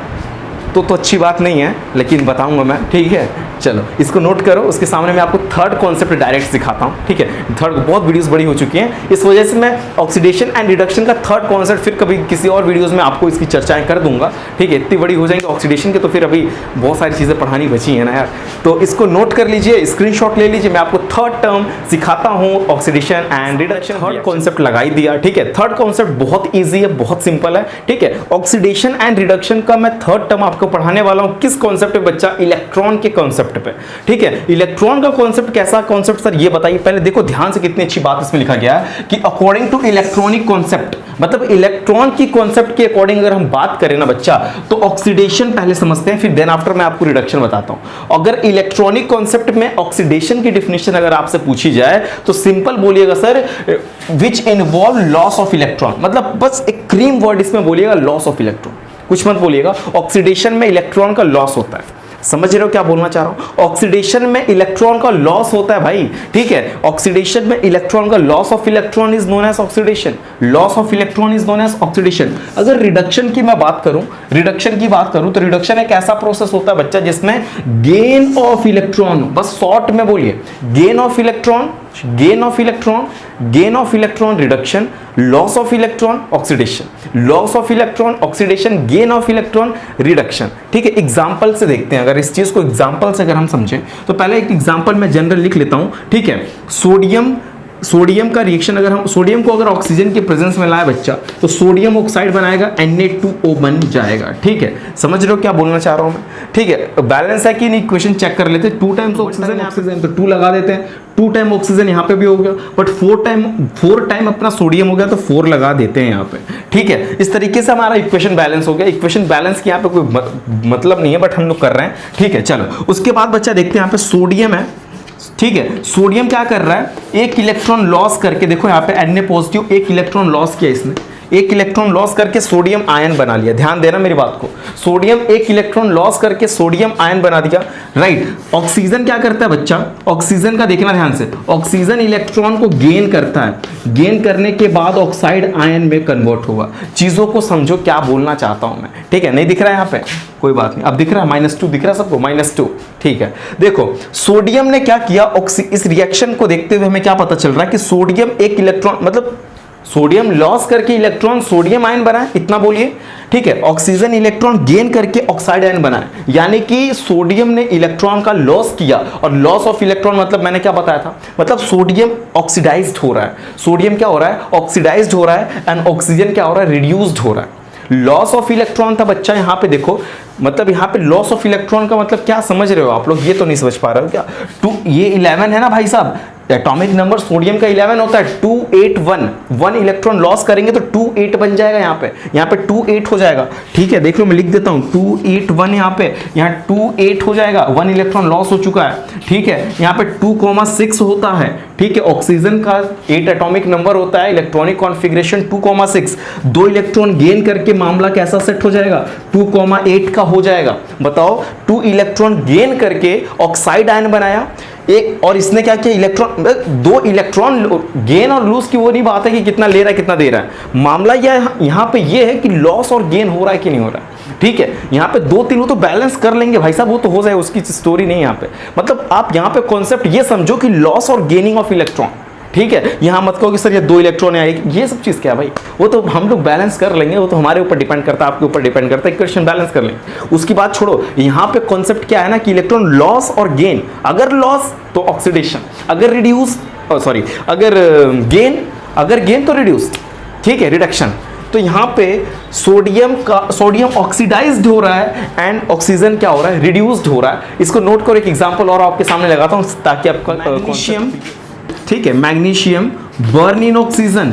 तो अच्छी बात नहीं है, लेकिन बताऊंगा मैं। ठीक है, चलो इसको नोट करो। उसके सामने मैं आपको थर्ड कॉन्सेप्ट डायरेक्ट सिखाता हूँ। ठीक है, थर्ड बहुत वीडियोस बड़ी हो चुकी हैं, इस वजह से मैं ऑक्सीडेशन एंड रिडक्शन का थर्ड कॉन्सेप्ट फिर कभी किसी और वीडियोस में आपको इसकी चर्चाएं कर दूंगा। ठीक है, इतनी बड़ी हो जाएंगे ऑक्सीडेशन के तो फिर अभी बहुत सारी चीज़ें पढ़ानी बची हैं ना यार। तो इसको नोट कर लीजिए, स्क्रीनशॉट ले लीजिए। मैं आपको थर्ड टर्म सिखाता हूँ, oxidation and reduction. Third concept लगा ही दिया। ठीक है, थर्ड कॉन्सेप्ट बहुत ईजी है, बहुत सिंपल है। ठीक है, ऑक्सीडेशन एंड रिडक्शन का मैं थर्ड टर्म आपको पढ़ाने वाला हूँ। किस कॉन्सेप्ट पे बच्चा? इलेक्ट्रॉन के कॉन्सेप्ट पे। ठीक है, इलेक्ट्रॉन का कॉन्सेप्ट कैसा कॉन्सेप्ट सर, ये बताइए पहले। देखो ध्यान से, कितनी अच्छी बात इसमें लिखा गया है कि अकॉर्डिंग टू इलेक्ट्रॉनिक कॉन्सेप्ट, मतलब इलेक्ट्रॉन की कॉन्सेप्ट के अकॉर्डिंग अगर हम बात करें ना बच्चा, तो ऑक्सीडेशन पहले समझते हैं, फिर देन आफ्टर मैं आपको रिडक्शन बताता हूं। अगर इलेक्ट्रॉनिक कॉन्सेप्ट में ऑक्सीडेशन की डिफिनेशन अगर आपसे पूछी जाए तो सिंपल बोलिएगा sir, which involve loss of electron, मतलब बस एक क्रीम वर्ड इसमें बोलिएगा, लॉस ऑफ इलेक्ट्रॉन, कुछ मत बोलिएगा। ऑक्सीडेशन में इलेक्ट्रॉन का लॉस होता है, समझ रहे हो क्या बोलना चाह रहा हूं? ऑक्सीडेशन में इलेक्ट्रॉन का लॉस होता है भाई। ठीक है, ऑक्सीडेशन में इलेक्ट्रॉन का loss of electron is known as oxidation, loss of electron is known as oxidation. अगर रिडक्शन की मैं बात करूं, तो रिडक्शन एक ऐसा प्रोसेस होता है बच्चा जिसमें गेन ऑफ इलेक्ट्रॉन, बस शॉर्ट में बोलिए, gain of electron reduction, loss of electron oxidation, loss of electron oxidation, gain of electron reduction. ठीक है, एग्जांपल से देखते हैं। अगर इस चीज को एग्जांपल से अगर हम समझें तो पहले एक एग्जांपल मैं जनरल लिख लेता हूं। ठीक है, सोडियम का रिएक्शन, अगर हम सोडियम को अगर ऑक्सीजन के प्रेजेंस में लाए बच्चा, तो सोडियम ऑक्साइड बनाएगा, Na2O बन जाएगा। ठीक है, समझ रहे हो क्या बोलना चाह रहा हूं मैं? ठीक है, बैलेंस है कि नहीं, इक्वेशन चेक कर लेते हैं। 2 टाइम्स ऑक्सीजन तो 2 लगा देते हैं, 2 टाइम ऑक्सीजन यहाँ पे भी हो गया, बट 4 टाइम अपना सोडियम हो गया तो 4 लगा देते हैं यहाँ पे। ठीक है, इस तरीके से हमारा इक्वेशन बैलेंस हो गया। इक्वेशन बैलेंस की यहाँ पे कोई मतलब नहीं है, बट हम लोग कर रहे हैं। ठीक है, चलो उसके बाद बच्चा देखते हैं, यहाँ पे सोडियम है। ठीक है, सोडियम क्या कर रहा है, एक इलेक्ट्रॉन लॉस करके, देखो यहाँ पे Na पॉजिटिव, एक इलेक्ट्रॉन लॉस किया इसने, एक इलेक्ट्रॉन लॉस करके सोडियम आयन बना लिया। ध्यान देना मेरी बात को, सोडियम एक इलेक्ट्रॉन लॉस करके सोडियम आयन बना दिया। राइट, ऑक्सीजन क्या करता है बच्चा, ऑक्सीजन का देखना ध्यान से, ऑक्सीजन इलेक्ट्रॉन को गेन करता है, गेन करने के बाद ऑक्साइड आयन में कन्वर्ट होगा। चीजों को समझो क्या बोलना चाहता हूं मैं। ठीक है, नहीं दिख रहा है यहाँ पे, कोई बात नहीं, अब दिख रहा है, -2 दिख रहा है सबको, -2। ठीक है, देखो सोडियम ने क्या किया, इस रिएक्शन को देखते हुए हमें क्या पता चल रहा है कि सोडियम एक इलेक्ट्रॉन, मतलब सोडियम लॉस करके इलेक्ट्रॉन सोडियम आयन बना है, इतना बोलिए। ठीक है, ऑक्सीजन इलेक्ट्रॉन गेन करके ऑक्साइड आयन बना है, यानी कि सोडियम ने इलेक्ट्रॉन का लॉस किया, और लॉस ऑफ इलेक्ट्रॉन मतलब मैंने क्या बताया था, मतलब सोडियम ऑक्सीडाइज्ड हो रहा है, सोडियम क्या हो रहा है, ऑक्सीडाइज्ड हो रहा है, एंड ऑक्सीजन क्या हो रहा है, रिड्यूस्ड हो रहा है। लॉस ऑफ इलेक्ट्रॉन था बच्चा, यहाँ पे देखो, मतलब यहाँ पे लॉस ऑफ इलेक्ट्रॉन का मतलब क्या समझ रहे हो आप लोग, ये तो नहीं समझ पा रहे हो क्या? 2 ये 11 है ना भाई साहब, एटॉमिक नंबर सोडियम का 11 होता है, 281, 1 इलेक्ट्रॉन लॉस करेंगे तो 28 बन जाएगा, यहाँ पे 28 हो जाएगा। ठीक है, देख लो मैं लिख देता हूँ 281, यहाँ 28 हो जाएगा, 1 इलेक्ट्रॉन लॉस हो चुका है। ठीक है, यहाँ पे 2,6 होता है। ठीक है, ऑक्सीजन का 8 एटॉमिक नंबर होता है, इलेक्ट्रॉनिक कॉन्फ़िगरेशन 2,6, 2 इलेक्ट्रॉन गेन करके मामला कैसा सेट हो जाएगा, 2,8 का हो जाएगा। बताओ, 2 इलेक्ट्रॉन गेन करके ऑक्साइड आयन बनाया एक, और इसने क्या किया, इलेक्ट्रॉन 2 इलेक्ट्रॉन गेन और लूज की वो नहीं बात है कि कितना ले रहा है कितना दे रहा है, मामला यह यहाँ पे ये है कि लॉस और गेन हो रहा है कि नहीं हो रहा है। ठीक है, यहाँ पे 2-3 तो बैलेंस कर लेंगे भाई साहब, वो तो हो जाए, उसकी स्टोरी नहीं यहाँ पे। मतलब आप यहाँ पे कॉन्सेप्ट ये समझो कि लॉस और गेनिंग ऑफ इलेक्ट्रॉन। ठीक है, यहाँ मत कहो कि सर ये 2 इलेक्ट्रॉन है, ये सब चीज़ क्या है भाई, वो तो हम लोग बैलेंस कर लेंगे, वो तो हमारे ऊपर डिपेंड करता है, आपके ऊपर डिपेंड करता है, इक्वेशन बैलेंस कर लेंगे। उसकी बात छोड़ो, यहाँ पे कॉन्सेप्ट क्या है ना कि इलेक्ट्रॉन लॉस और गेन, अगर लॉस तो ऑक्सीडेशन, अगर रिड्यूस अगर गेन तो रिड्यूस। ठीक है, रिडक्शन। तो यहाँ पे सोडियम ऑक्सीडाइज्ड हो रहा है एंड ऑक्सीजन क्या हो रहा है, रिड्यूस्ड हो रहा है। इसको नोट करो, एक एग्जांपल और आपके सामने लगाता हूँ ताकि आपका मैग्नीशियम, ठीक है, मैग्नीशियम बर्न इन ऑक्सीजन,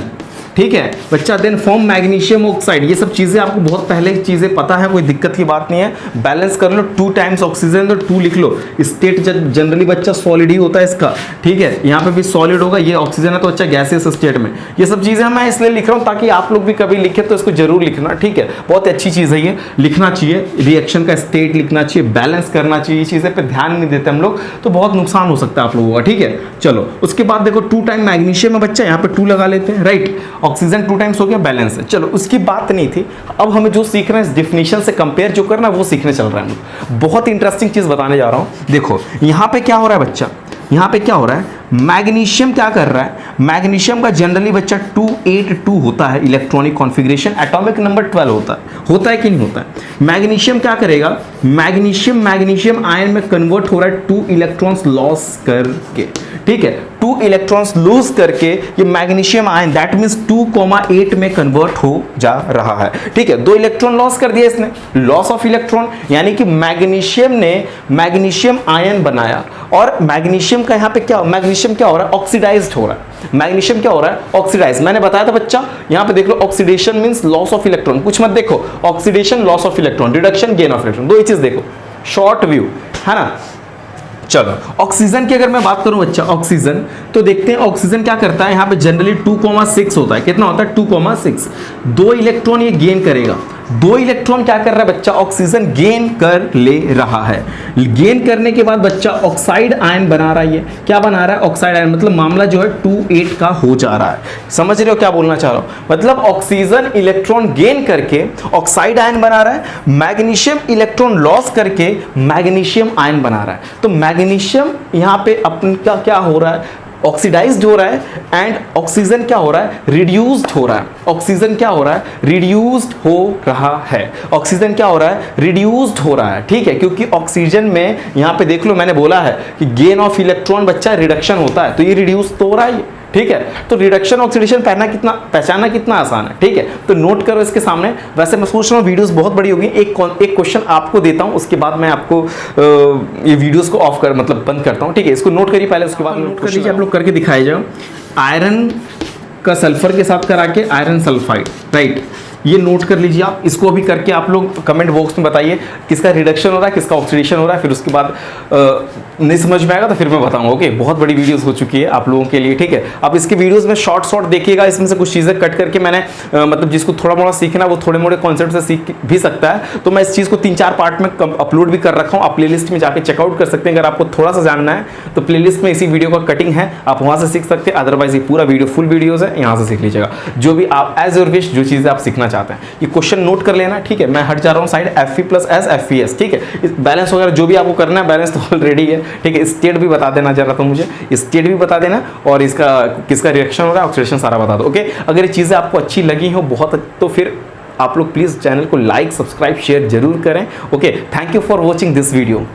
ठीक है बच्चा। देन फॉर्म मैग्नीशियम ऑक्साइड, ये सब चीज़ें आपको बहुत पहले चीज़ें पता है, कोई दिक्कत की बात नहीं है। बैलेंस कर लो 2 टाइम्स ऑक्सीजन, तो 2 लिख लो। स्टेट जनरली बच्चा सॉलिड ही होता है इसका, ठीक है, यहाँ पे भी सॉलिड होगा, ये ऑक्सीजन है तो अच्छा गैसियस स्टेट में। ये सब चीज़ें मैं इसलिए लिख रहा हूँ ताकि आप लोग भी कभी लिखे तो इसको जरूर लिखना, ठीक है। बहुत अच्छी चीज़ है ये, लिखना चाहिए। रिएक्शन का स्टेट लिखना चाहिए, बैलेंस करना चाहिए। चीज़ें पे ध्यान नहीं देते हम लोग तो बहुत नुकसान हो सकता है आप लोगों का, ठीक है। चलो उसके बाद देखो 2 टाइम मैग्नीशियम है बच्चा, यहाँ पे 2 लगा लेते हैं, राइट। ऑक्सीजन 2 टाइम्स हो गया, बैलेंस है। चलो उसकी बात नहीं थी, अब हमें जो सीख रहे हैं इस डिफिनीशन से कंपेयर जो करना वो सीखने चल रहा है हम लोग। बहुत इंटरेस्टिंग चीज बताने जा रहा हूं। देखो यहां पे क्या हो रहा है बच्चा, यहां पे क्या हो रहा है, मैग्नीशियम क्या कर रहा है, मैग्नीशियम का जनरली बच्चा 282 होता है इलेक्ट्रॉनिक कॉन्फ़िगरेशन, एटॉमिक नंबर 12 होता है कि नहीं होता है। मैग्नीशियम क्या करेगा, मैग्नीशियम आयन में कन्वर्ट हो रहा है 2 इलेक्ट्रॉन्स लॉस करके, ठीक है। 2 इलेक्ट्रॉन्स लूज करके ये मैग्नीशियम आयन दैट मींस 2,8 में कन्वर्ट हो जा रहा है, ठीक है। 2 इलेक्ट्रॉन लॉस कर दिया इसने, लॉस ऑफ इलेक्ट्रॉन, यानी कि मैग्नीशियम ने मैग्नीशियम आयन बनाया और मैग्नीशियम का यहाँ पे क्या, मैग्नीशियम क्या हो रहा है, ऑक्सीडाइज्ड हो रहा है। मैग्नीशियम क्या हो रहा है, ऑक्सीडाइज। मैंने बताया था बच्चा, यहाँ पे देख लो oxidation means loss of electron, कुछ मत देखो, oxidation loss of electron, reduction gain of electron, दो ही चीज देखो, शॉर्ट व्यू है ना। चलो ऑक्सीजन की अगर मैं बात करूं बच्चा, ऑक्सीजन तो देखते हैं ऑक्सीजन क्या करता है, यहां पे जनरली 2,6 होता है, कितना होता है 2,6, 2 इलेक्ट्रॉन ये गेन करेगा। 2 इलेक्ट्रॉन क्या कर रहा है बच्चा, ऑक्सीजन गेन कर ले रहा है। गेन करने के बाद बच्चा ऑक्साइड आयन बना रहा है, क्या बना रहा है, ऑक्साइड आयन, मतलब मामला जो है 2,8 का हो जा रहा है। समझ रहे हो क्या बोलना चाह रहा हूं, मतलब ऑक्सीजन इलेक्ट्रॉन गेन करके ऑक्साइड आयन बना रहा है, मैग्नीशियम इलेक्ट्रॉन लॉस करके मैग्नीशियम आयन बना रहा है। तो मैग्नीशियम यहां पे अपन का क्या हो रहा है, ऑक्सीडाइज्ड हो रहा है, एंड ऑक्सीजन क्या हो रहा है, रिड्यूस्ड हो रहा है। ऑक्सीजन क्या हो रहा है, रिड्यूस्ड हो रहा है। ऑक्सीजन क्या हो रहा है, रिड्यूस्ड हो रहा है, ठीक है, क्योंकि ऑक्सीजन में यहां पे देख लो मैंने बोला है कि गेन ऑफ इलेक्ट्रॉन बच्चा रिडक्शन होता है, तो ये रिड्यूस तो हो रहा है, ठीक है। तो रिडक्शन ऑक्सीडेशन पहचानना कितना आसान है, ठीक है। तो नोट करो इसके सामने। वैसे मैं सोच रहा हूँ वीडियोस बहुत बड़ी होगी, एक क्वेश्चन आपको देता हूँ, उसके बाद मैं आपको ये वीडियोस को ऑफ कर मतलब बंद करता हूँ, ठीक है। इसको नोट करिए पहले, उसके बाद नोट कर लीजिए, आप लोग करके दिखाए जाओ। आयरन का सल्फर के साथ करा के आयरन सल्फाइड, राइट, ये नोट कर लीजिए आप। इसको अभी करके आप लोग कमेंट बॉक्स में बताइए किसका रिडक्शन हो रहा है, किसका ऑक्सीडेशन हो रहा है। फिर उसके बाद नहीं समझ में आएगा तो फिर मैं बताऊंगा, ओके। बहुत बड़ी वीडियोस हो चुकी है आप लोगों के लिए, ठीक है। आप इसके वीडियोस में शॉर्ट देखिएगा, इसमें से कुछ चीज़ें कट करके मैंने मतलब जिसको थोड़ा मोड़ा सीखना वो थोड़े मोड़े कॉन्सेप्ट से सीख भी सकता है, तो मैं इस चीज़ को 3-4 पार्ट में अपलोड भी कर रखा हूँ। आप प्लेलिस्ट में जाके चेकआउट कर सकते हैं। अगर आपको थोड़ा सा जानना है तो प्लेलिस्ट में इसी वीडियो का कटिंग है, आप वहाँ से सीख सकते हैं। अदरवाइज ये पूरा वीडियो फुल वीडियोज है, यहाँ से सीख लीजिएगा जो भी आप एज योर विश, जो चीज़ें आप सीखना चाहते हैं। ये क्वेश्चन नोट कर लेना, ठीक है। मैं हट जा रहा हूँ साइड, Fe+S FeS, ठीक है। बैलेंस वगैरह जो भी आपको करना है, बैलेंस तो ऑलरेडी है, ठीक है। स्टेट भी बता देना जरा, तो मुझे स्टेट भी बता देना और इसका किसका रिएक्शन हो रहा है, ऑक्सीडेशन सारा बता दो, ओके। अगर ये चीज़ें आपको अच्छी लगी हो बहुत, तो फिर आप लोग प्लीज़ चैनल को लाइक, सब्सक्राइब, शेयर जरूर करें, okay. Thank you for watching this video.